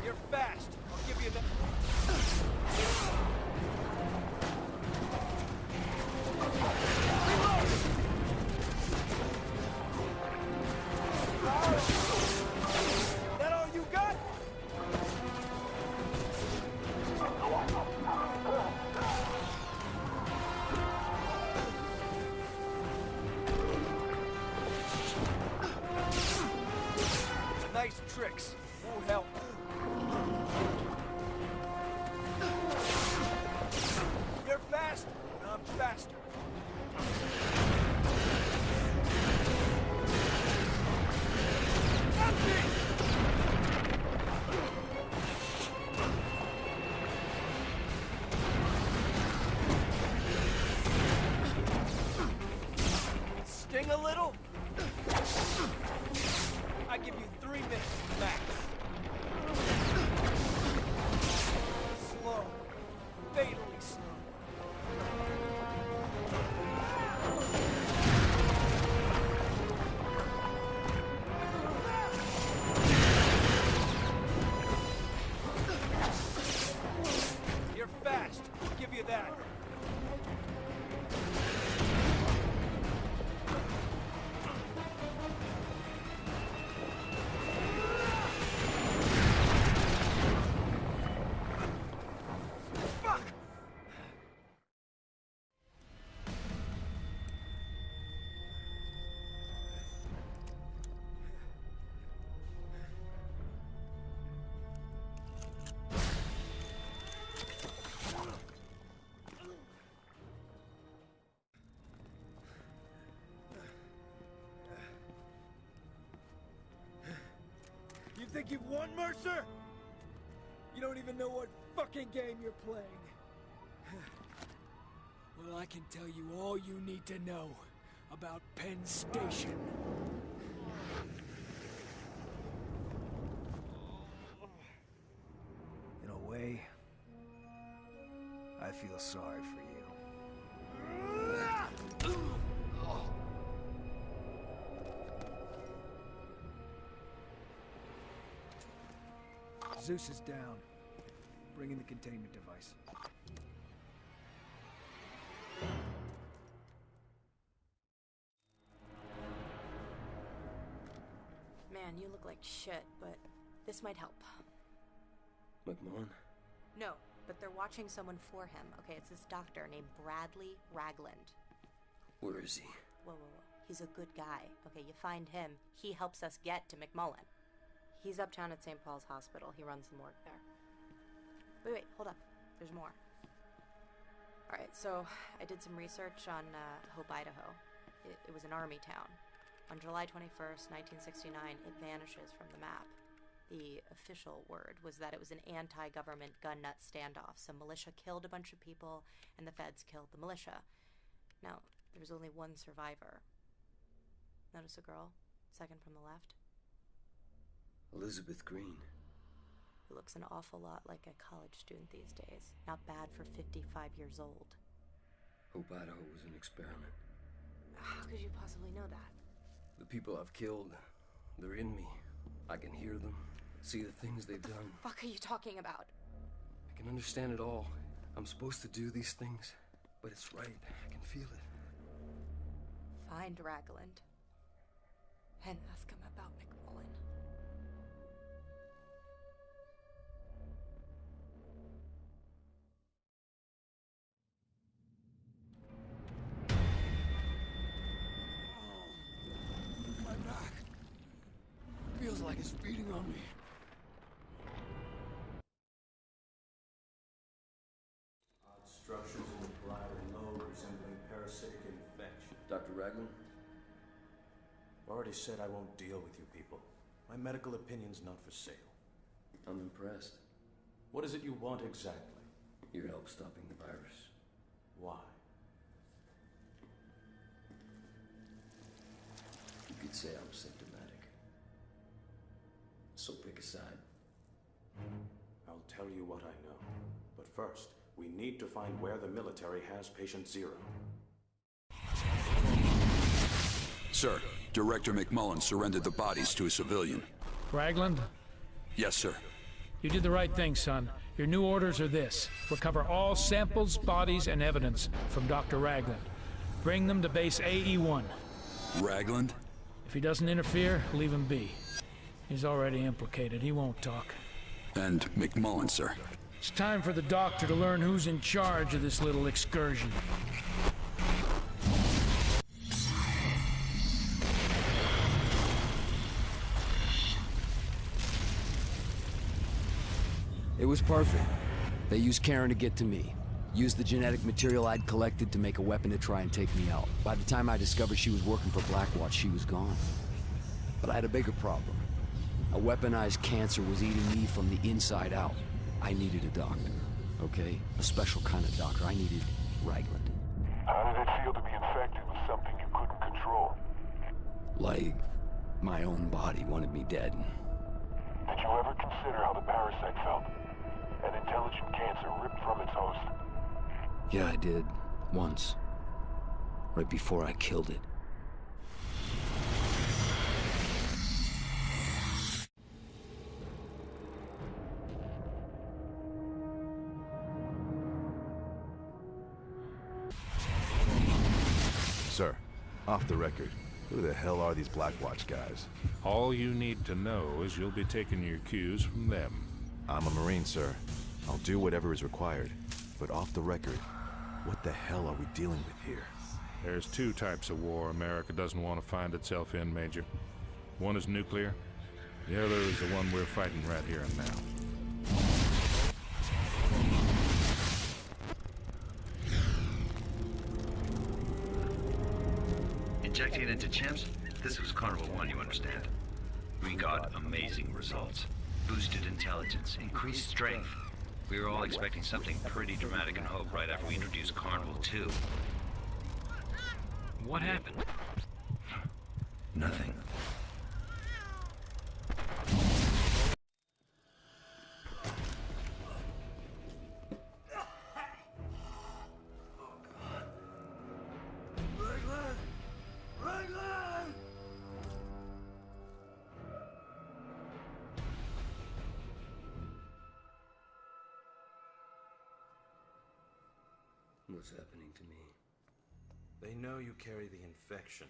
You're fast. I'll give you the... That all you got? Nice tricks. Won't help. You're fast, and I'm faster. Sting a little? I give you 3 minutes max. Slow. Fatally slow. You're fast. I'll give you that. think you've won, Mercer? You don't even know what fucking game you're playing. Well, I can tell you all you need to know about Penn Station. In a way, I feel sorry for you. Zeus is down. Bring in the containment device. Man, you look like shit, but this might help. McMullen? No, but they're watching someone for him. Okay, it's this doctor named Bradley Ragland. Where is he? Whoa, whoa, whoa. He's a good guy. Okay, you find him, he helps us get to McMullen. He's uptown at St. Paul's Hospital. He runs the morgue there. Wait, hold up. There's more. Alright, so I did some research on Hope, Idaho. It was an army town. On July 21st, 1969, it vanishes from the map. The official word was that it was an anti-government gun nut standoff. Some militia killed a bunch of people, and the feds killed the militia. Now, there was only one survivor. Notice a girl? Second from the left? Elizabeth Green. Who looks an awful lot like a college student these days. Not bad for 55 years old. Hope Idaho was an experiment. How could you possibly know that? The people I've killed, they're in me. I can hear them, see the things they've done. What the fuck are you talking about? I can understand it all. I'm supposed to do these things, but it's right. I can feel it. Find Ragland. And ask him about McMullen. My back. Feels like it's beating on me. Odd structures in the parietal lobe resembling parasitic infection. Dr. Ragland? I've already said I won't deal with you people. My medical opinion's not for sale. I'm impressed. What is it you want exactly? Your help stopping the virus. Why? You could say I'm symptomatic. So pick a side. I'll tell you what I know. But first, we need to find where the military has Patient Zero. Sir, Director McMullen surrendered the bodies to a civilian. Ragland? Yes, sir. You did the right thing, son. Your new orders are this. Recover all samples, bodies, and evidence from Dr. Ragland. Bring them to base AE-1. Ragland? If he doesn't interfere, leave him be. He's already implicated. He won't talk. And McMullen, sir. It's time for the doctor to learn who's in charge of this little excursion. It was perfect. They used Karen to get to me. Used the genetic material I'd collected to make a weapon to try and take me out. By the time I discovered she was working for Blackwatch, she was gone. But I had a bigger problem. A weaponized cancer was eating me from the inside out. I needed a doctor, okay? A special kind of doctor. I needed Ragland. How did it feel to be infected with something you couldn't control? Like, my own body wanted me dead. Did you ever consider how the parasite felt? An intelligent cancer ripped from its host. Yeah, I did. Once. Right before I killed it. Sir, off the record, who the hell are these Blackwatch guys? All you need to know is you'll be taking your cues from them. I'm a Marine, sir. I'll do whatever is required. But off the record, what the hell are we dealing with here? There's two types of war America doesn't want to find itself in, Major. One is nuclear. The other is the one we're fighting right here and now. Injecting it into chimps? This was Carnival 1, you understand? We got amazing results. Boosted intelligence, increased strength. We were all expecting something pretty dramatic in Hope right after we introduced Carnival 2. What happened? Nothing. What's happening to me? They know you carry the infection.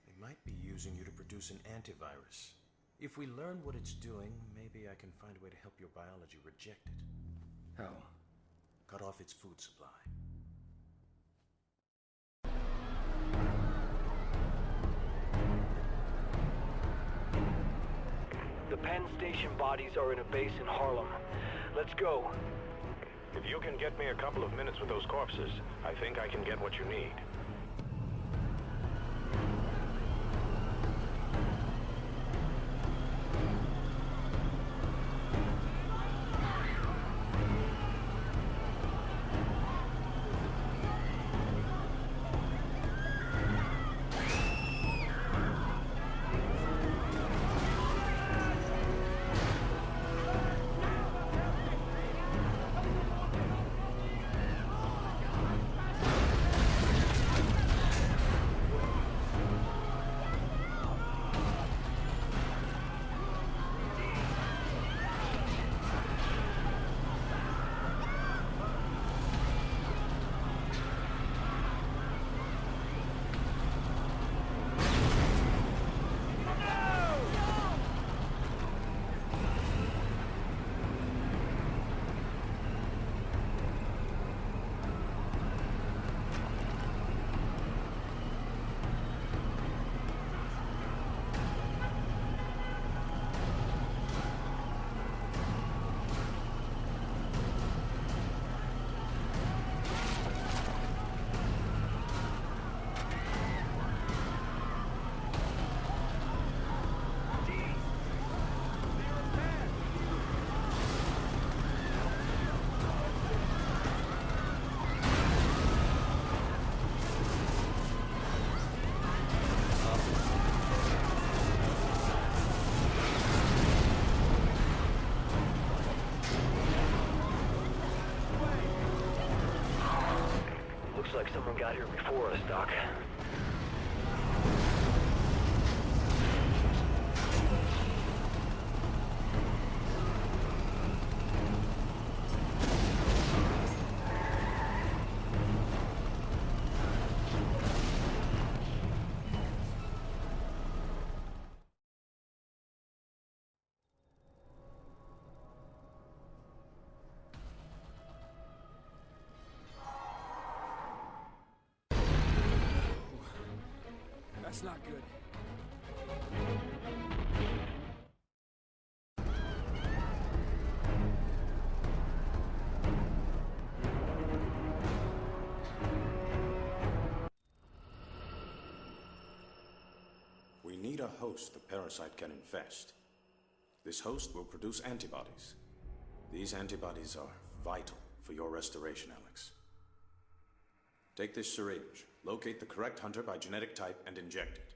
They might be using you to produce an antivirus. If we learn what it's doing, maybe I can find a way to help your biology reject it. How? Cut off its food supply. The Penn Station bodies are in a base in Harlem. Let's go. If you can get me a couple of minutes with those corpses, I think I can get what you need. Looks like someone got here before us, Doc. That's not good. We need a host the parasite can infest. This host will produce antibodies. These antibodies are vital for your restoration, Alex. Take this syringe, locate the correct hunter by genetic type, and inject it.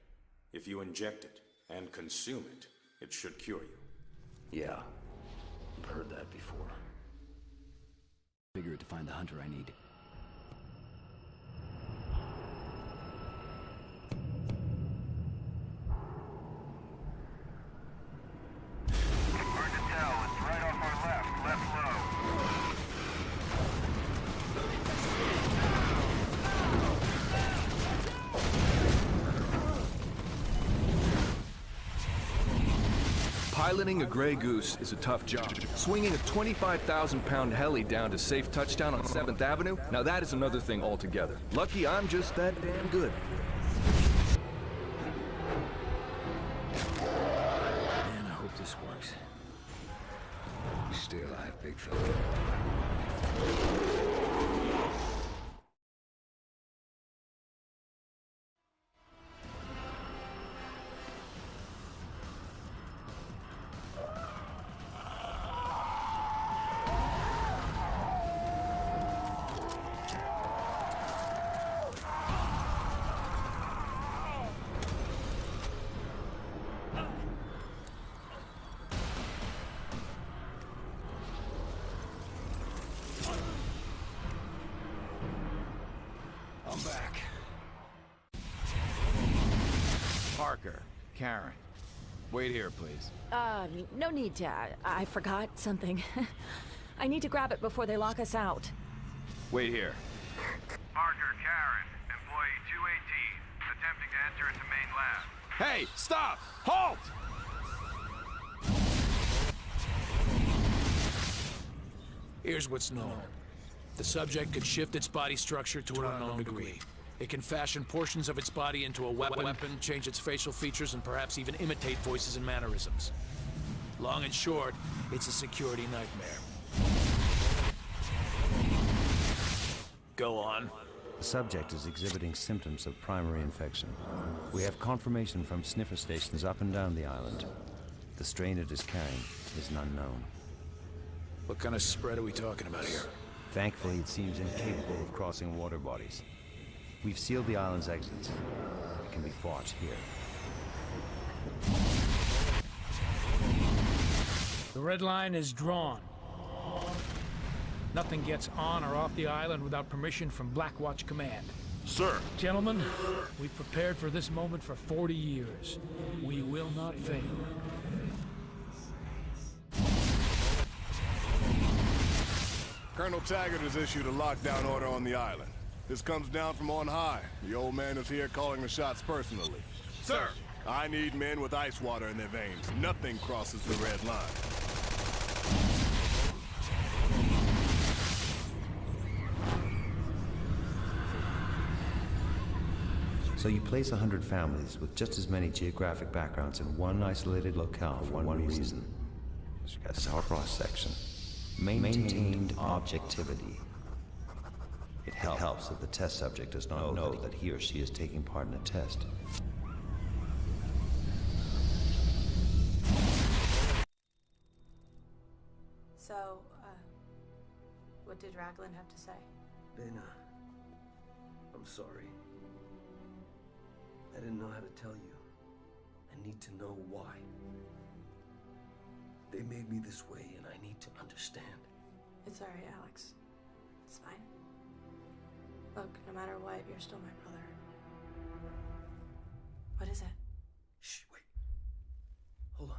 If you inject it and consume it, it should cure you. Yeah, I've heard that before. Figure it to find the hunter I need. Hard to tell. It's right off our left. Left low. Piloting a Grey Goose is a tough job. Swinging a 25,000-pound heli down to safe touchdown on 7th Avenue, now that is another thing altogether. Lucky I'm just that damn good. Man, I hope this works. Stay alive, big fella. Parker, Karen. Wait here, please. No need to. I forgot something. I need to grab it before they lock us out. Wait here. Parker, Karen, employee 218, attempting to enter into main lab. Hey, stop! Halt! Here's what's known. The subject could shift its body structure to an unknown degree. It can fashion portions of its body into a weapon, change its facial features, and perhaps even imitate voices and mannerisms. Long and short, it's a security nightmare. Go on. The subject is exhibiting symptoms of primary infection. We have confirmation from sniffer stations up and down the island. The strain it is carrying is an unknown. What kind of spread are we talking about here? Thankfully, it seems incapable of crossing water bodies. We've sealed the island's exits. It can be fought here. The red line is drawn. Nothing gets on or off the island without permission from Blackwatch Command. Sir! Gentlemen, we've prepared for this moment for 40 years. We will not fail. Colonel Taggart has issued a lockdown order on the island. This comes down from on high. The old man is here calling the shots personally. Sir! I need men with ice water in their veins. Nothing crosses the red line. So you place 100 families with just as many geographic backgrounds in one isolated locale for one reason. That's our cross-section. Maintained objectivity. It helps that the test subject does not know that he or she is taking part in a test. So, what did Raglan have to say? Bena, I'm sorry. I didn't know how to tell you. I need to know why. They made me this way, and I need to understand. It's alright, Alex. It's fine. Look, no matter what, you're still my brother. What is it? Shh, wait. Hold on.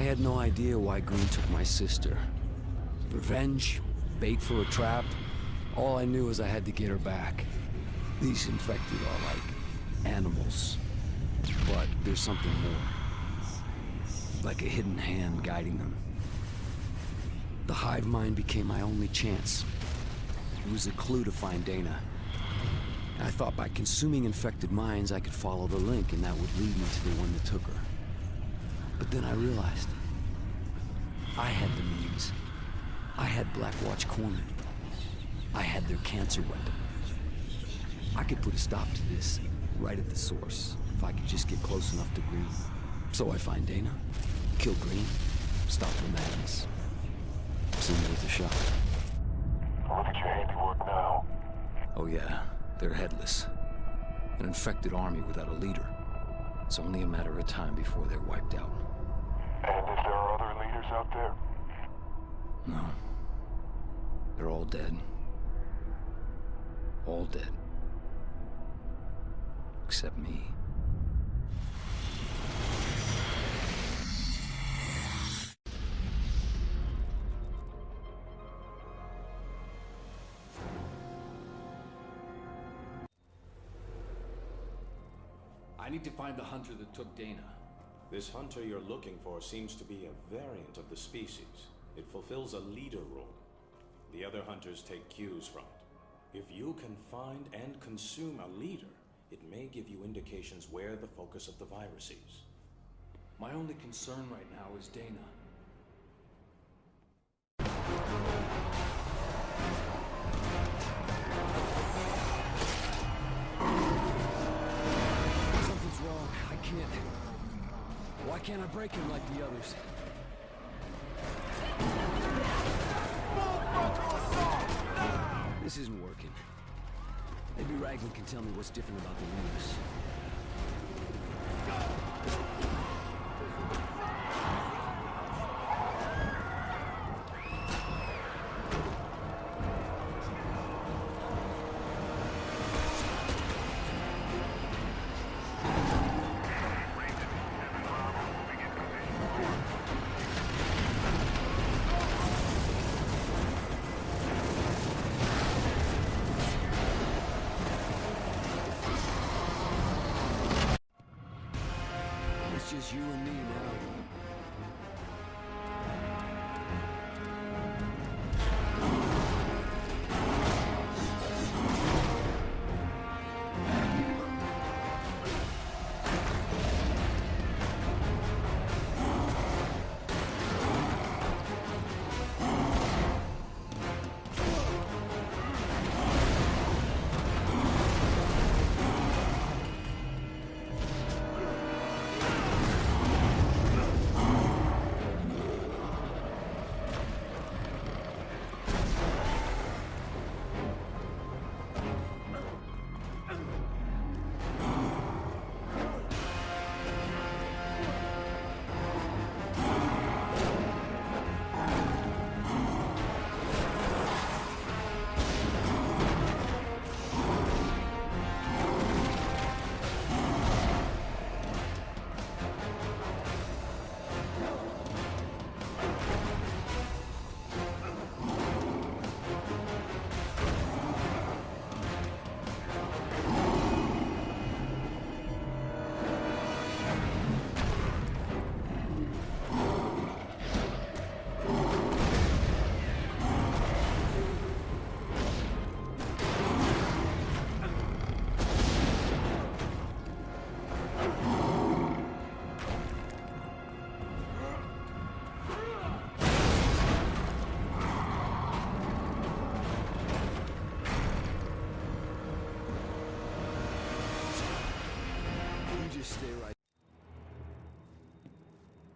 had no idea why Green took my sister. Revenge? Bait for a trap? All I knew is I had to get her back. These infected are like animals. But there's something more. Like a hidden hand guiding them. The hive mind became my only chance. It was a clue to find Dana. I thought by consuming infected minds I could follow the link and that would lead me to the one that took her. But then I realized I had the means. I had Black Watch cornered. I had their cancer weapon. I could put a stop to this right at the source if I could just get close enough to Green. So I find Dana, kill Green, stop the madness. Seemed worth a shot. Look at your handiwork now. Oh yeah, they're headless. An infected army without a leader. It's only a matter of time before they're wiped out. And if there are other leaders out there? No. They're all dead. All dead. Except me. I need to find the hunter that took Dana. This hunter you're looking for seems to be a variant of the species. It fulfills a leader role. The other hunters take cues from it. If you can find and consume a leader, it may give you indications where the focus of the virus is. My only concern right now is Dana. Something's wrong. I can't. Why can't I break him like the others? This isn't working. Maybe Raglan can tell me what's different about the leaders. It's just you and me now.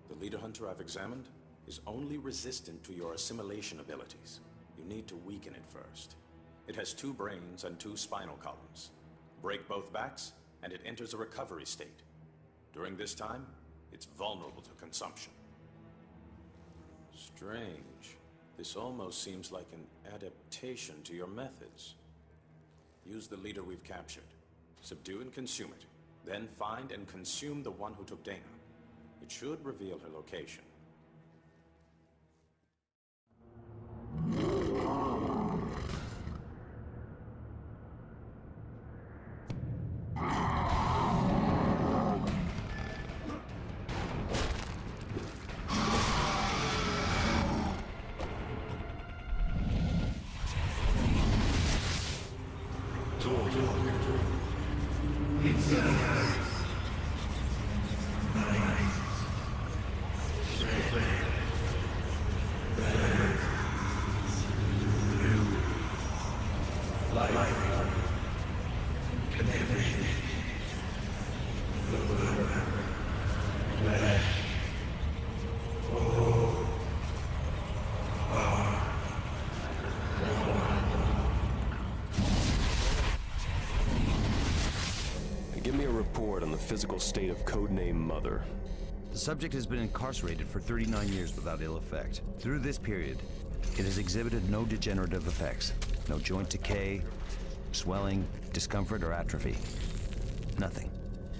The leader hunter I've examined is only resistant to your assimilation abilities. You need to weaken it first. It has 2 brains and 2 spinal columns. Break both backs, and it enters a recovery state. During this time, it's vulnerable to consumption. Strange. This almost seems like an adaptation to your methods. Use the leader we've captured. Subdue and consume it. Then find and consume the one who took Dana. It should reveal her location. Give me a report on the physical state of Codename Mother. The subject has been incarcerated for 39 years without ill effect. Through this period, it has exhibited no degenerative effects. No joint decay, swelling, discomfort, or atrophy. Nothing.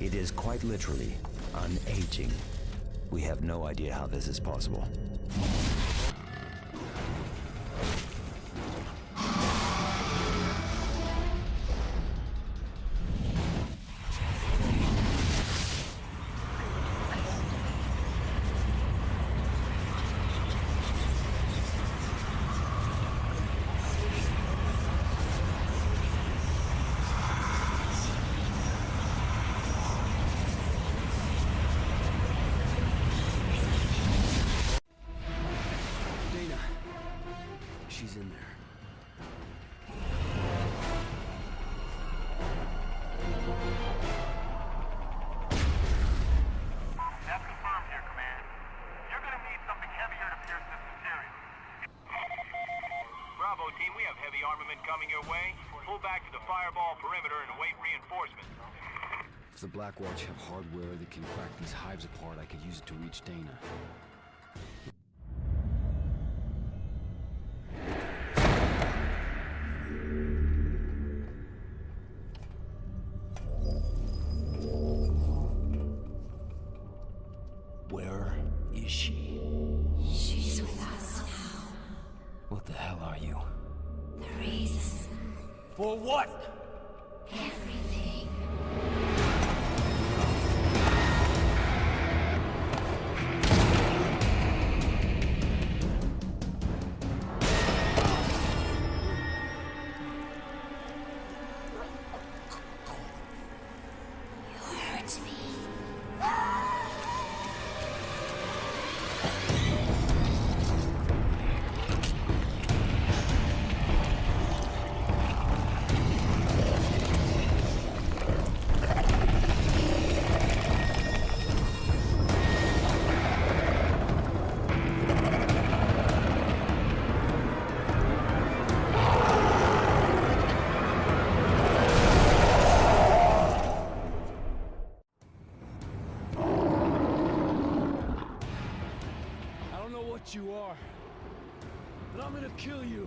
It is quite literally unaging. We have no idea how this is possible. She's in there. That's confirmed here, Command. You're gonna need something heavier to pierce this material. Bravo team, we have heavy armament coming your way. Pull back to the fireball perimeter and await reinforcements. If the Black Watch have hardware that can crack these hives apart, I could use it to reach Dana. Where is she? She's with us now. What the hell are you? The reason. For what? Everything. You hurt me. You are, but I'm gonna kill you.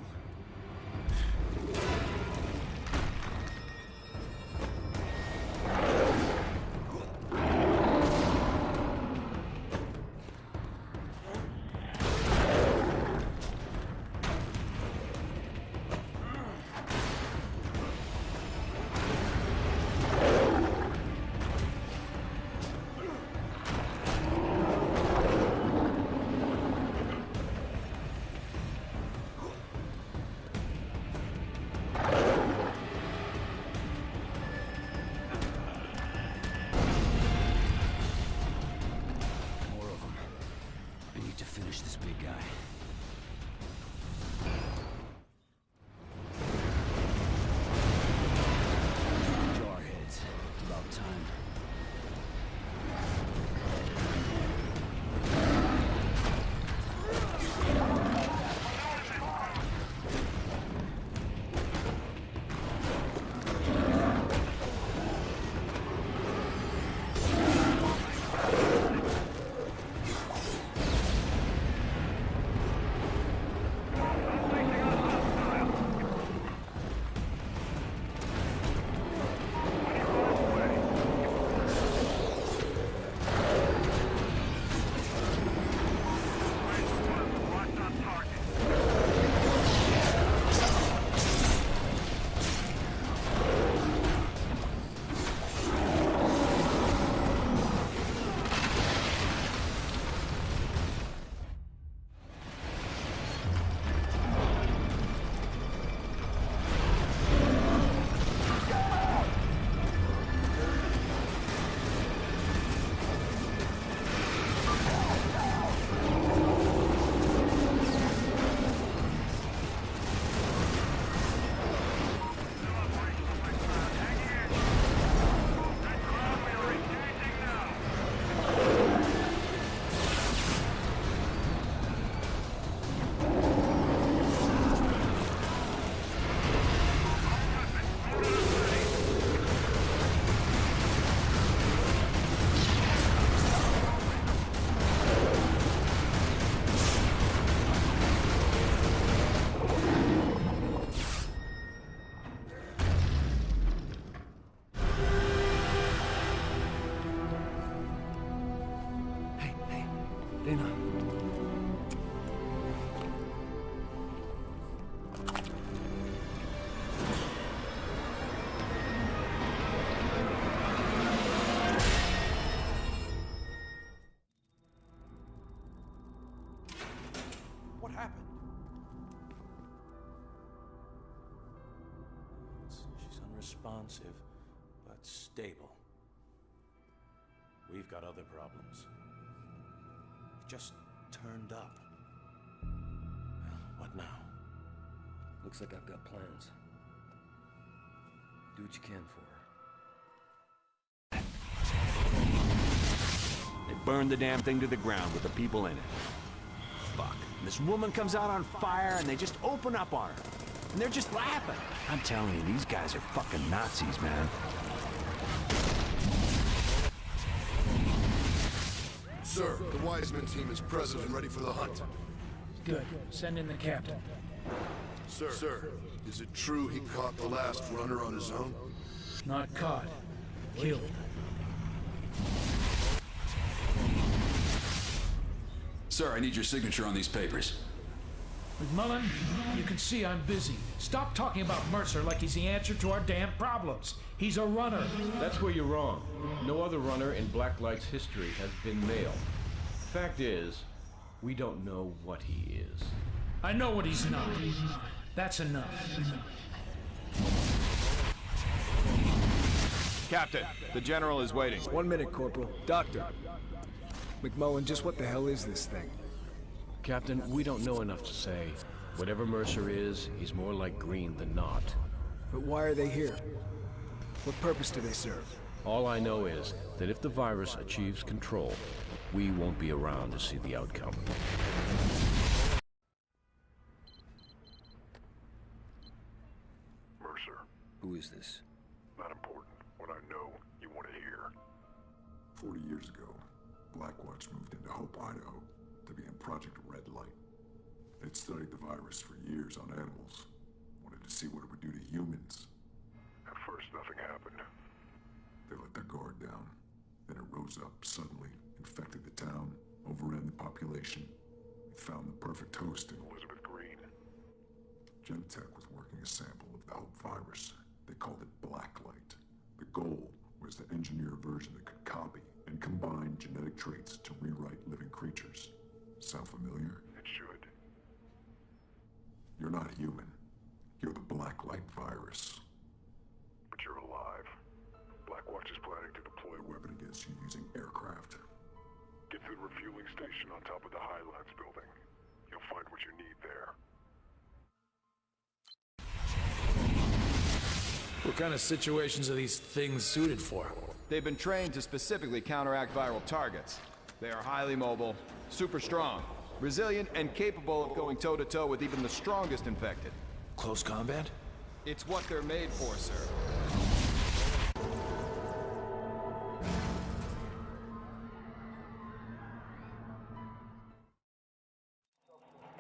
unresponsive, but stable. We've got other problems. It just turned up. What now? Looks like I've got plans. Do what you can for her. They burned the damn thing to the ground with the people in it. Fuck. And this woman comes out on fire and they just open up on her. And they're just laughing. I'm telling you, these guys are fucking Nazis, man. Sir, the Wiseman team is present and ready for the hunt. Good. Send in the captain. Sir, is it true he caught the last runner on his own? Not caught. Killed. Sir, I need your signature on these papers. McMullen, you can see I'm busy. Stop talking about Mercer like he's the answer to our damn problems. He's a runner. That's where you're wrong. No other runner in Blacklight's history has been male. Fact is, we don't know what he is. I know what he's not. That's enough. Captain, the General is waiting. 1 minute, Corporal. Doctor. McMullen, just what the hell is this thing? Captain, we don't know enough to say. Whatever Mercer is, he's more like Green than not. But why are they here? What purpose do they serve? All I know is that if the virus achieves control, we won't be around to see the outcome. Mercer. Who is this? Not important. What I know, you want to hear. 40 years ago, Blackwatch moved into Hope, Idaho, to be in Project Red Light. They'd studied the virus for years on animals, wanted to see what it would do to humans. At first, nothing happened. They let their guard down. Then it rose up suddenly, infected the town, overran the population. They found the perfect host in Elizabeth Green. Genentech was working a sample of the Hope virus. They called it Blacklight. The goal was to engineer a version that could copy and combine genetic traits to rewrite living creatures. Sound familiar? It should. You're not human. You're the Blacklight virus. But you're alive. Blackwatch is planning to deploy a weapon against you using aircraft. Get to the refueling station on top of the Highlands building. You'll find what you need there. What kind of situations are these things suited for? They've been trained to specifically counteract viral targets. They are highly mobile, super strong, resilient, and capable of going toe-to-toe with even the strongest infected. Close combat? It's what they're made for, sir.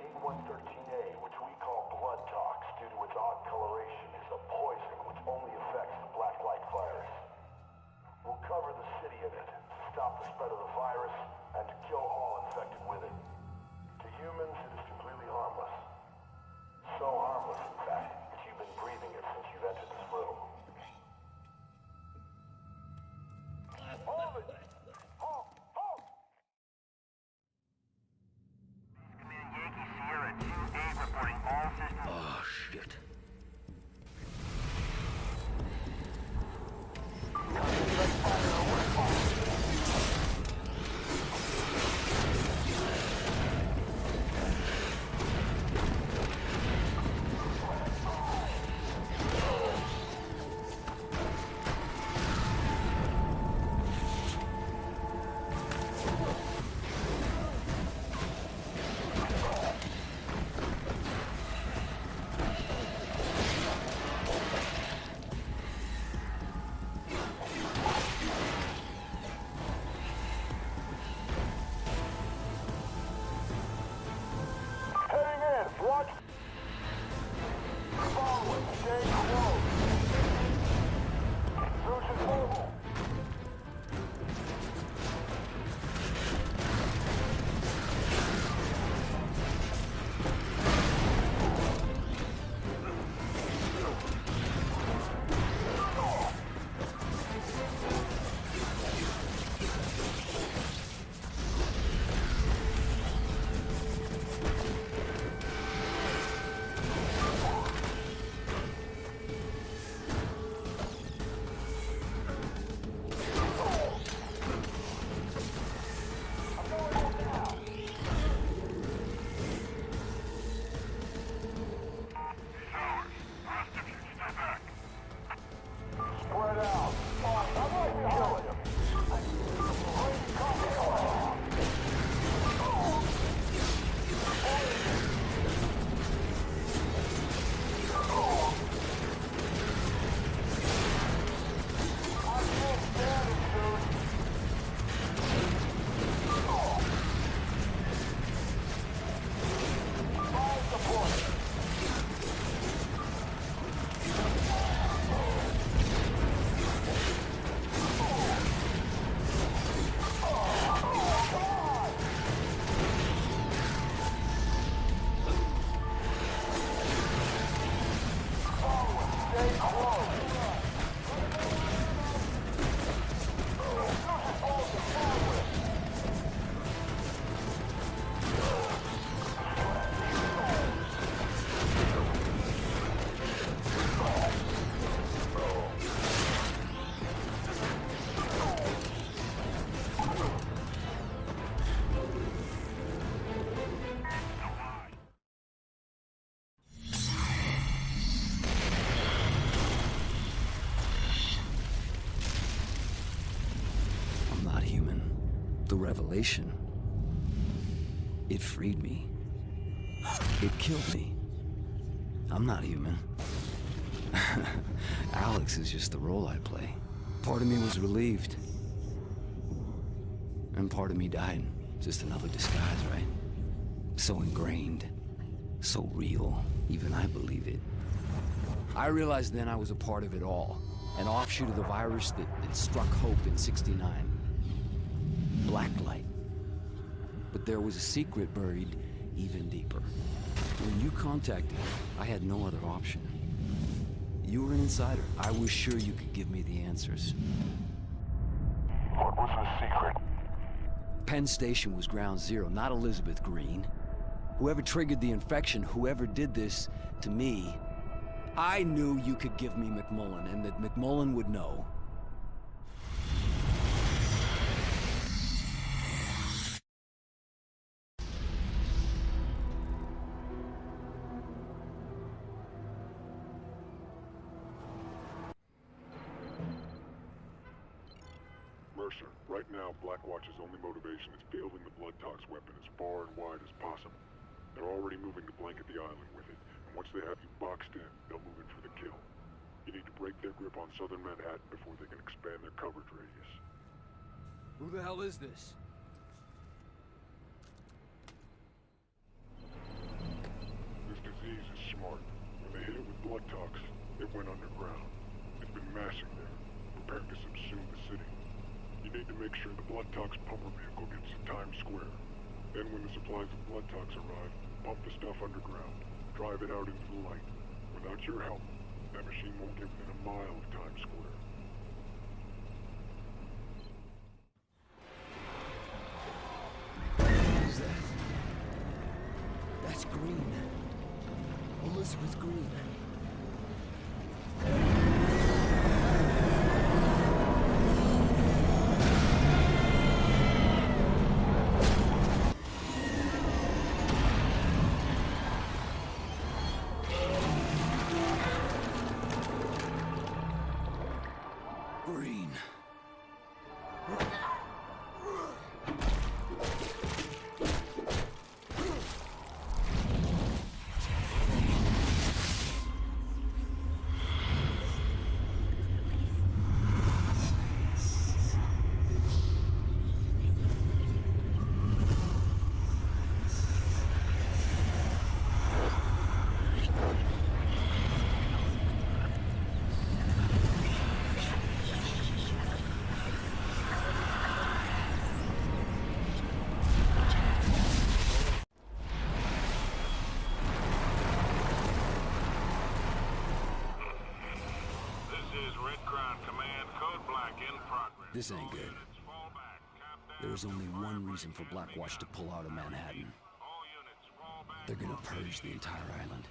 A113A, which we call blood tox due to its odd coloration, is a poison which only affects the Blacklight virus. We'll cover the city in it, stop the spread of the virus, and kill all infected with it. To humans, it is completely harmless. So harmless, in fact, that you've been breathing it since you've entered this room. Hold it! Halt! Halt! Command Yankee Sierra 2-8 reporting all systems. Oh, shit. The revelation. It freed me. It killed me. I'm not human. Alex is just the role I play. Part of me was relieved. And part of me died. Just another disguise, right? So ingrained. So real. Even I believe it. I realized then I was a part of it all. An offshoot of the virus that struck Hope in '69. Blacklight. But there was a secret buried even deeper. When you contacted me, I had no other option. You were an insider. I was sure you could give me the answers. What was the secret? Penn Station was ground zero, not Elizabeth Green. Whoever triggered the infection, whoever did this to me, I knew you could give me McMullen, and that McMullen would know. Mercer, right now Blackwatch's only motivation is fielding the blood tox weapon as far and wide as possible. They're already moving to blanket the island with it, and once they have you boxed in, they'll move in for the kill. You need to break their grip on southern Manhattan before they can expand their coverage radius. Who the hell is this? This disease is smart. When they hit it with blood tox, it went underground. It's been massing there, preparing to subsume the city. You need to make sure the blood tox pumper vehicle gets to Times Square. Then when the supplies of blood tox arrive, pump the stuff underground. Drive it out into the light. Without your help, that machine won't get within a mile of Times Square. What is that? That's Green. Elizabeth Green. Green. This ain't good. There's only one reason for Blackwatch to pull out of Manhattan. They're gonna purge the entire island.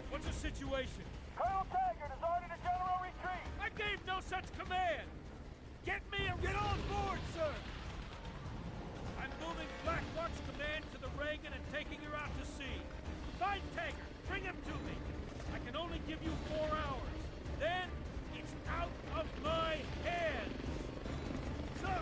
What's the situation? Colonel Taggart has ordered a general retreat! I gave no such command! Get me and get on board, sir! I'm moving Blackwatch command to the Reagan and taking her out to sea. Find Taggart, bring him to me. I can only give you 4 hours. Then, it's out of my hands! Sir!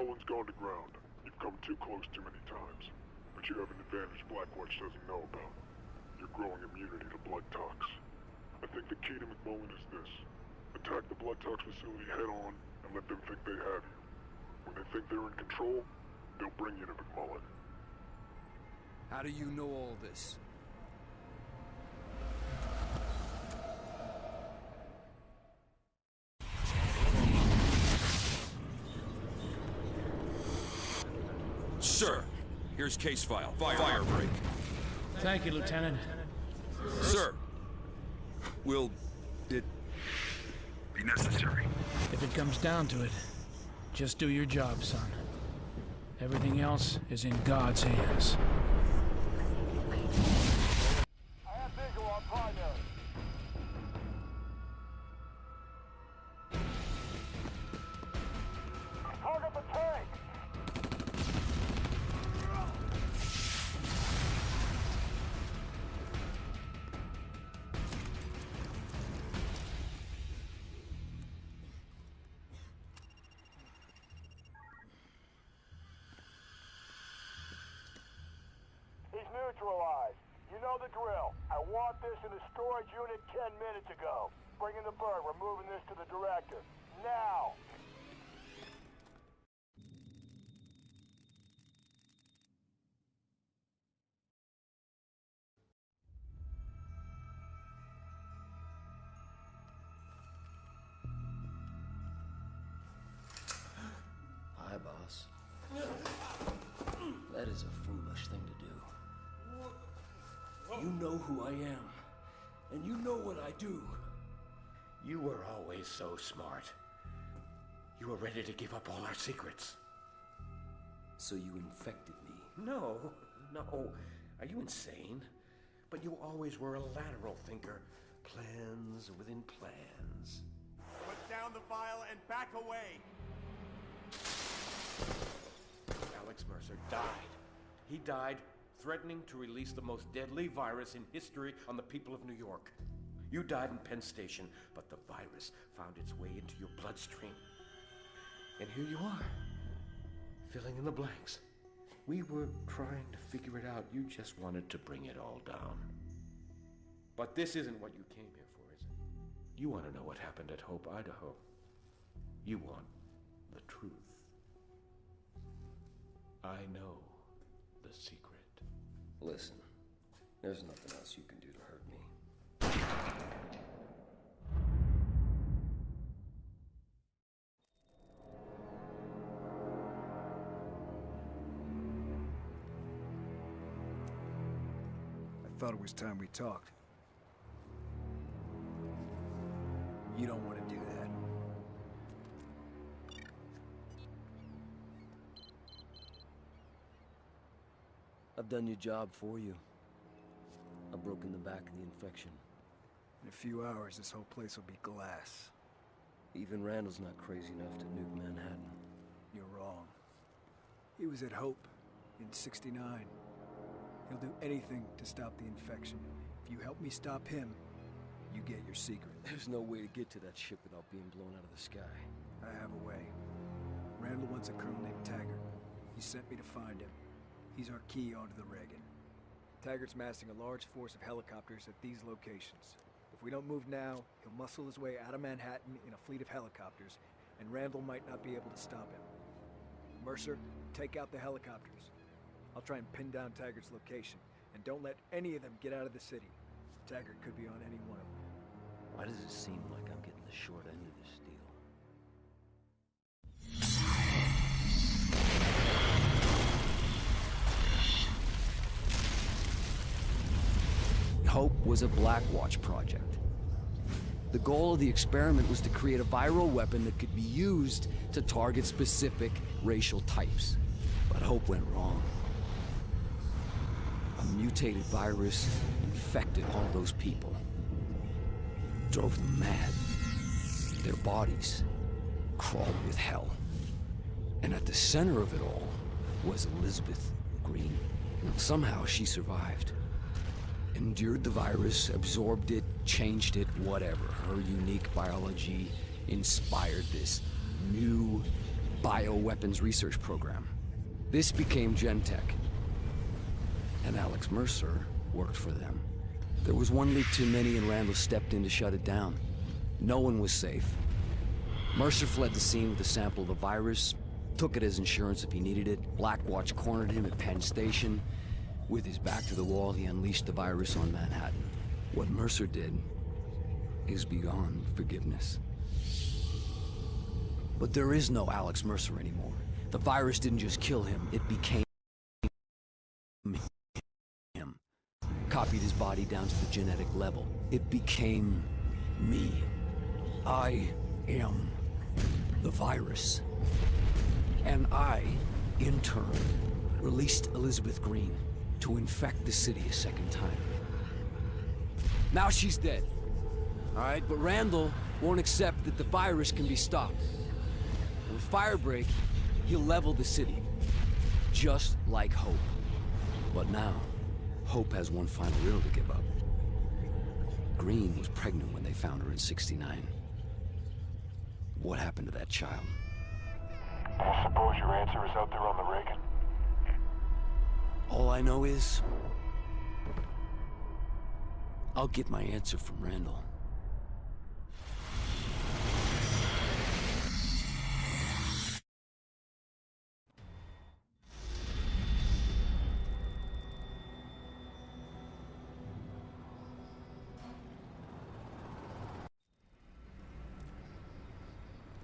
McMullen's gone to ground. You've come too close too many times. But you have an advantage Blackwatch doesn't know about. You're growing immunity to blood tox. I think the key to McMullen is this. Attack the blood tox facility head on and let them think they have you. When they think they're in control, they'll bring you to McMullen. How do you know all this? Sir, here's case file. Fire break. Thank you, Lieutenant. Sir, will it be necessary? If it comes down to it, just do your job, son. Everything else is in God's hands. I have visual on primary. Target the tank! He's neutralized. You know the drill. I want this in the storage unit 10 minutes ago. Bring in the bird. We're moving this to the director. Now! Hi, boss. That is a foolish thing to do. You know who I am, and you know what I do. You were always so smart. You were ready to give up all our secrets. So you infected me. No. Are you insane? But you always were a lateral thinker. Plans within plans. Put down the vial and back away. Alex Mercer died. He died threatening to release the most deadly virus in history on the people of New York. You died in Penn Station, but the virus found its way into your bloodstream. And here you are, filling in the blanks. We were trying to figure it out. You just wanted to bring it all down. But this isn't what you came here for, is it? You want to know what happened at Hope, Idaho. You want the truth. I know the secret. Listen, there's nothing else you can do to hurt me. I thought it was time we talked. You don't want to do that. I've done your job for you. I've broken the back of the infection. In a few hours, this whole place will be glass. Even Randall's not crazy enough to nuke Manhattan. You're wrong. He was at Hope in '69. He'll do anything to stop the infection. If you help me stop him, you get your secret. There's no way to get to that ship without being blown out of the sky. I have a way. Randall wants a colonel named Taggart. He sent me to find him. He's our key onto the Reagan. Taggart's massing a large force of helicopters at these locations. If we don't move now, he'll muscle his way out of Manhattan in a fleet of helicopters, and Randall might not be able to stop him. Mercer, take out the helicopters. I'll try and pin down Taggart's location, and don't let any of them get out of the city. Taggart could be on any one of them. Why does it seem like I'm getting the short end of this deal? Hope was a Blackwatch project. The goal of the experiment was to create a viral weapon that could be used to target specific racial types. But Hope went wrong. A mutated virus infected all those people. Drove them mad. Their bodies crawled with hell. And at the center of it all was Elizabeth Green. Somehow she survived. Endured the virus, absorbed it, changed it, whatever. Her unique biology inspired this new bioweapons research program. This became Gentek. And Alex Mercer worked for them. There was one leak too many and Randall stepped in to shut it down. No one was safe. Mercer fled the scene with a sample of the virus, took it as insurance if he needed it. Blackwatch cornered him at Penn Station. With his back to the wall, he unleashed the virus on Manhattan. What Mercer did is beyond forgiveness. But there is no Alex Mercer anymore. The virus didn't just kill him, it became him. Copied his body down to the genetic level. It became me. I am the virus. And I, in turn, released Elizabeth Green to infect the city a second time. Now she's dead. All right, but Randall won't accept that the virus can be stopped. With Firebreak, he'll level the city, just like Hope. But now, Hope has one final riddle to give up. Green was pregnant when they found her in '69. What happened to that child? I suppose your answer is out there on the Reagan? All I know is, I'll get my answer from Randall.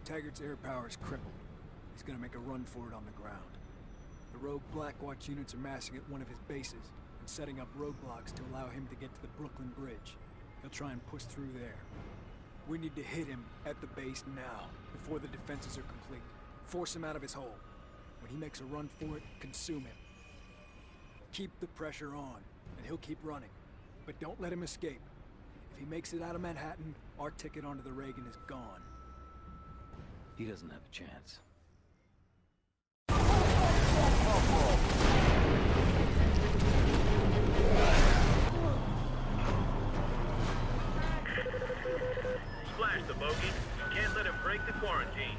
Taggart's air power is crippled. He's gonna make a run for it on the ground. The rogue Blackwatch units are massing at one of his bases and setting up roadblocks to allow him to get to the Brooklyn Bridge. He'll try and push through there. We need to hit him at the base now, before the defenses are complete. Force him out of his hole. When he makes a run for it, consume him. Keep the pressure on, and he'll keep running. But don't let him escape. If he makes it out of Manhattan, our ticket onto the Reagan is gone. He doesn't have a chance. Splash the bogey. Can't let him break the quarantine.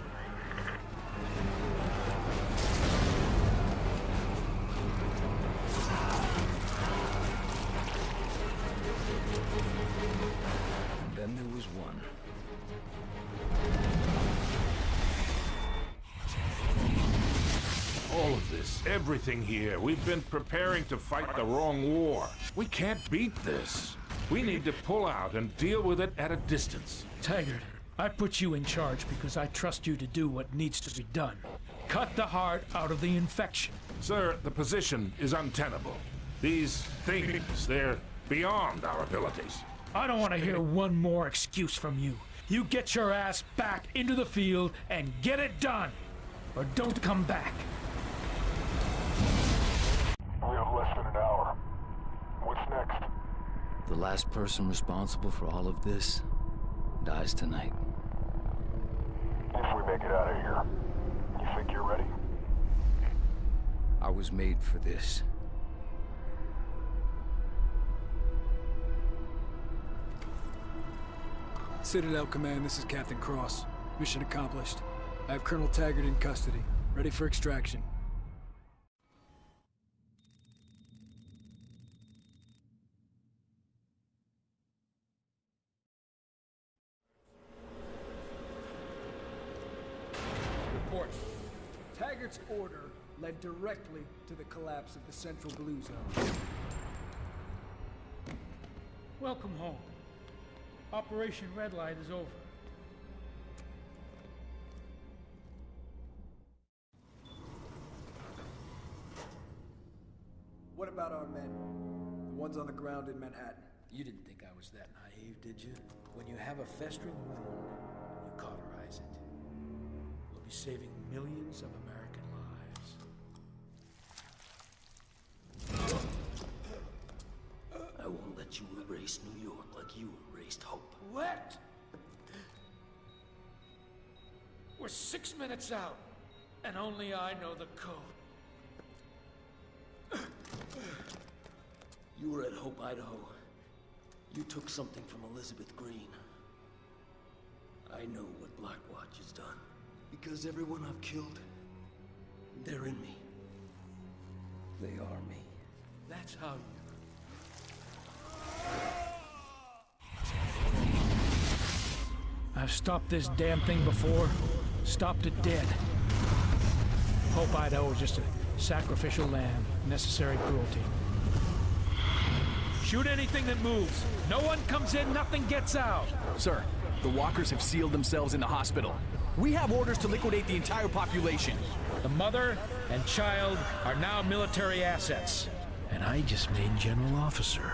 And then there was one. All of this, everything here, we've been preparing to fight the wrong war. We can't beat this. We need to pull out and deal with it at a distance. Taggart, I put you in charge because I trust you to do what needs to be done. Cut the heart out of the infection. Sir, the position is untenable. These things, they're beyond our abilities. I don't want to hear one more excuse from you. You get your ass back into the field and get it done. Or don't come back. We have less than an hour. What's next? The last person responsible for all of this dies tonight. If we make it out of here, you think you're ready? I was made for this. Citadel Command, this is Captain Cross. Mission accomplished. I have Colonel Taggart in custody. Ready for extraction. Report. Taggart's order led directly to the collapse of the Central Blue Zone. Welcome home. Operation Red Light is over. What about our men? The ones on the ground in Manhattan? You didn't think I was that naive, did you? When you have a festering wound, you cauterize it. We'll be saving millions of American lives. I won't let you erase New York like you erased Hope. What? We're 6 minutes out, and only I know the code. You were at Hope, Idaho. You took something from Elizabeth Green. I know what Blackwatch has done. Because everyone I've killed, they're in me. They are me. That's how you... I've stopped this damn thing before. Stopped it dead. Hope Idaho was just a sacrificial lamb. Necessary cruelty. Shoot anything that moves. No one comes in, nothing gets out. Sir, the walkers have sealed themselves in the hospital. We have orders to liquidate the entire population. The mother and child are now military assets. And I just made general officer.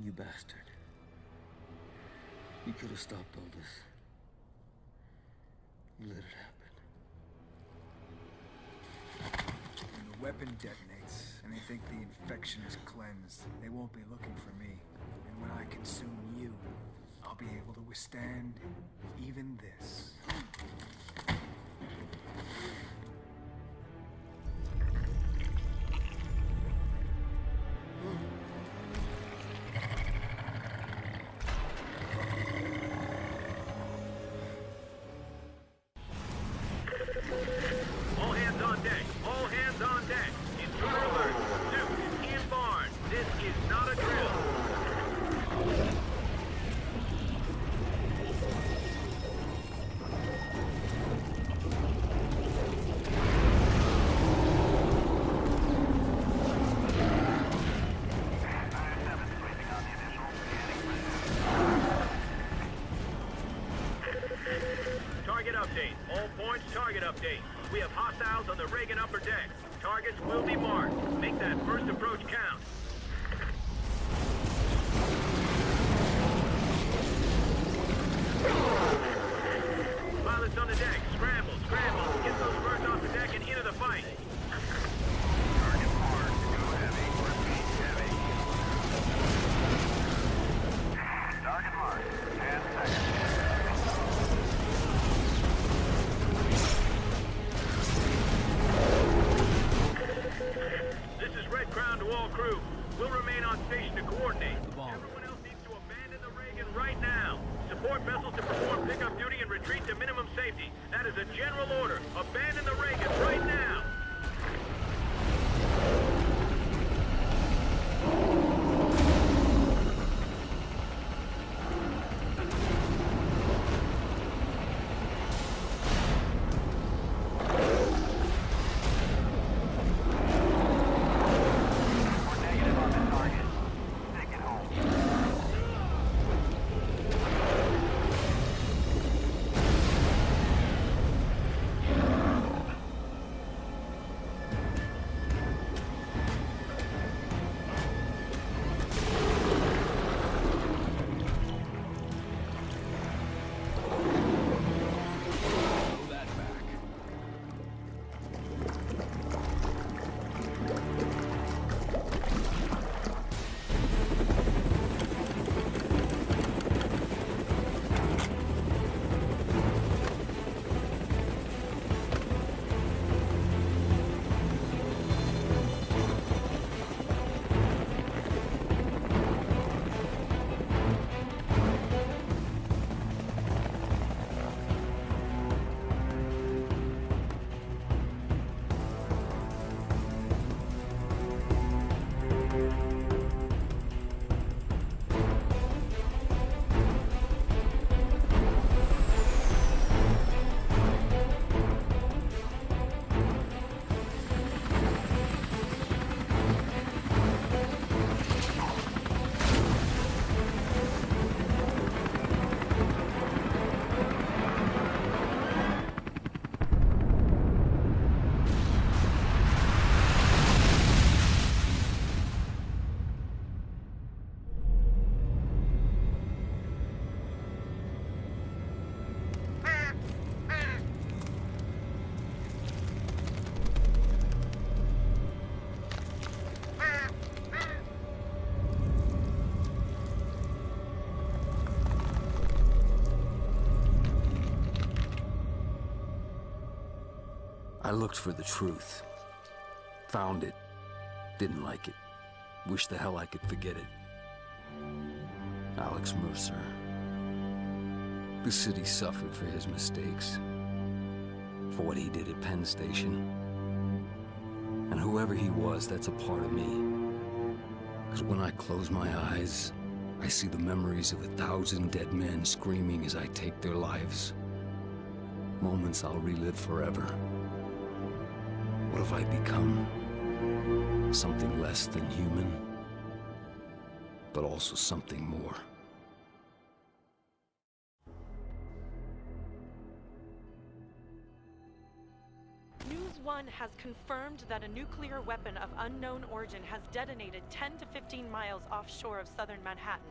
You bastard. You could have stopped all this. You let it happen. When the weapon detonates, and they think the infection is cleansed, they won't be looking for me. And when I consume you, I'll be able to withstand even this. All hands on deck. All hands on deck. Intruder alert. Suit in barn. This is not a drill. Target update. All points, target update. We have hostiles on the Reagan upper deck. Targets will be marked. Make that first approach count. Pilots on the deck. Scramble, scramble. Get those birds off the deck and into the fight. Target marked. Go heavy. Repeat, heavy. Target marked. 10 seconds. This is Red Crown to all crew. We'll remain on station to coordinate. Everyone else needs to abandon the Reagan right now. Support vessels to perform pickup duty and retreat to minimum safety. That is a general order. Abandon the Reagan right now. I looked for the truth. Found it. Didn't like it. Wish the hell I could forget it. Alex Mercer. The city suffered for his mistakes. For what he did at Penn Station. And whoever he was, that's a part of me. Because when I close my eyes, I see the memories of 1,000 dead men screaming as I take their lives. Moments I'll relive forever. What have I become? Something less than human, but also something more. News One has confirmed that a nuclear weapon of unknown origin has detonated 10 to 15 miles offshore of southern Manhattan.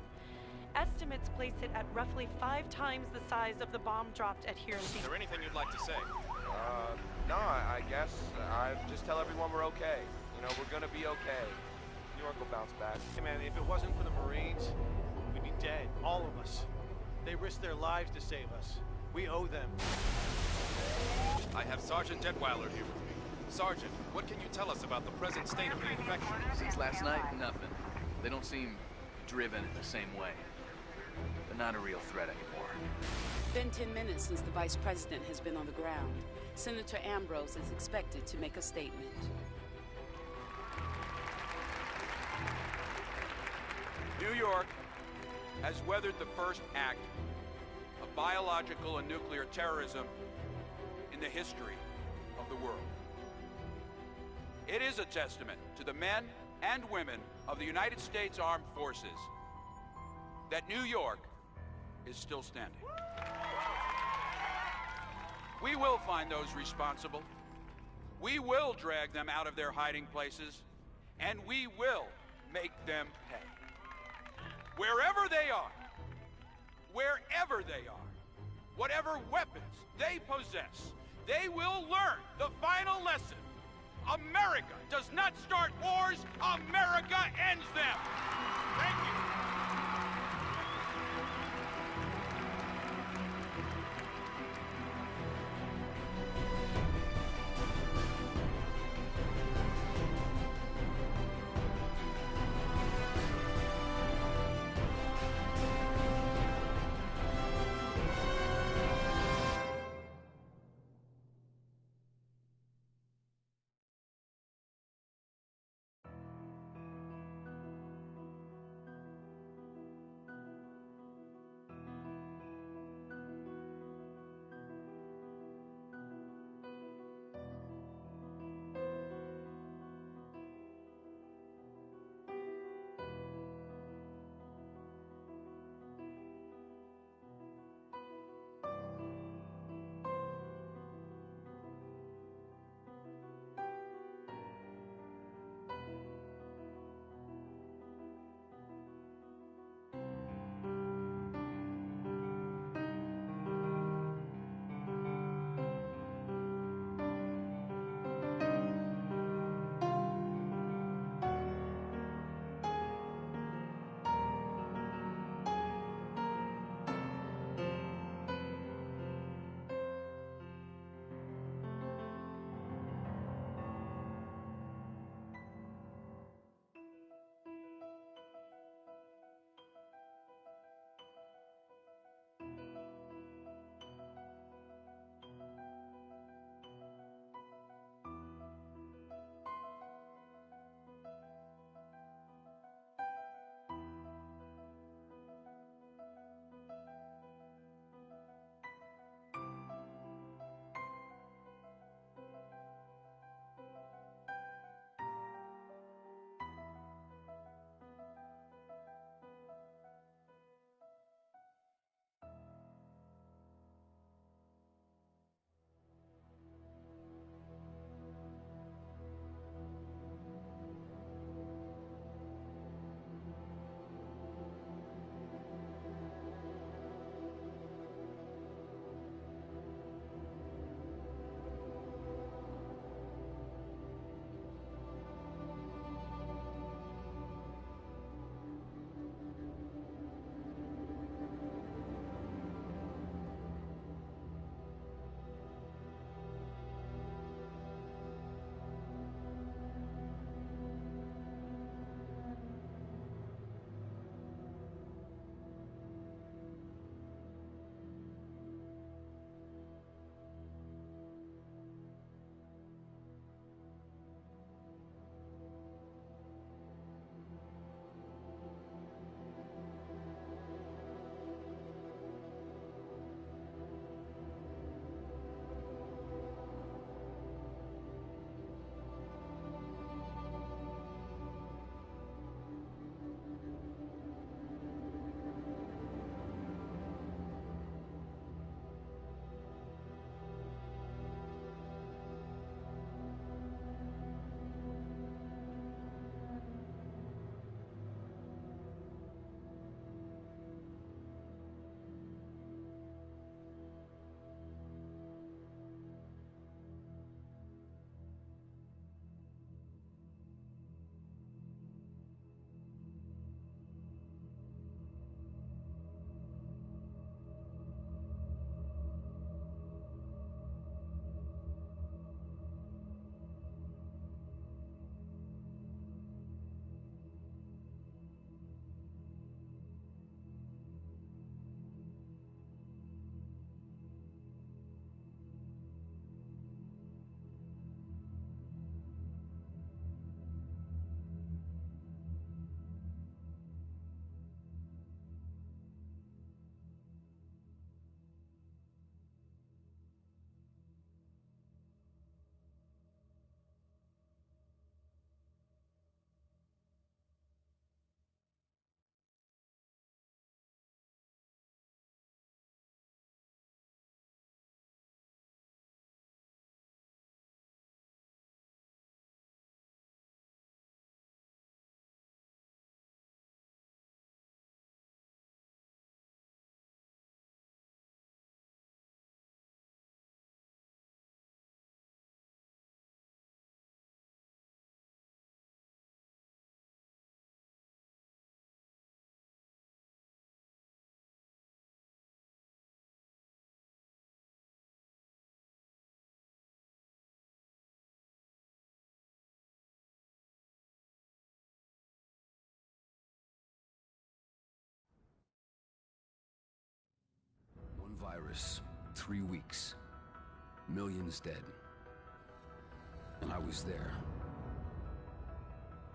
Estimates place it at roughly 5 times the size of the bomb dropped at Hiroshima. Is there anything you'd like to say? No, I guess I just tell everyone we're okay. You know, we're gonna be okay. New York will bounce back. Hey man, if it wasn't for the Marines, we'd be dead, all of us. They risked their lives to save us. We owe them. I have Sergeant Detweiler here with me. Sergeant, what can you tell us about the present state of the infection? Since last night, nothing. They don't seem driven in the same way. They're not a real threat anymore. Been 10 minutes since the Vice President has been on the ground. Senator Ambrose is expected to make a statement. New York has weathered the first act of biological and nuclear terrorism in the history of the world. It is a testament to the men and women of the United States Armed Forces that New York is still standing. We will find those responsible. We will drag them out of their hiding places, and we will make them pay. Wherever they are, whatever weapons they possess, they will learn the final lesson. America does not start wars, America ends them. Thank you. virus. 3 weeks. Millions dead. And I was there.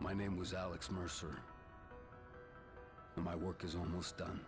My name was Alex Mercer. And my work is almost done.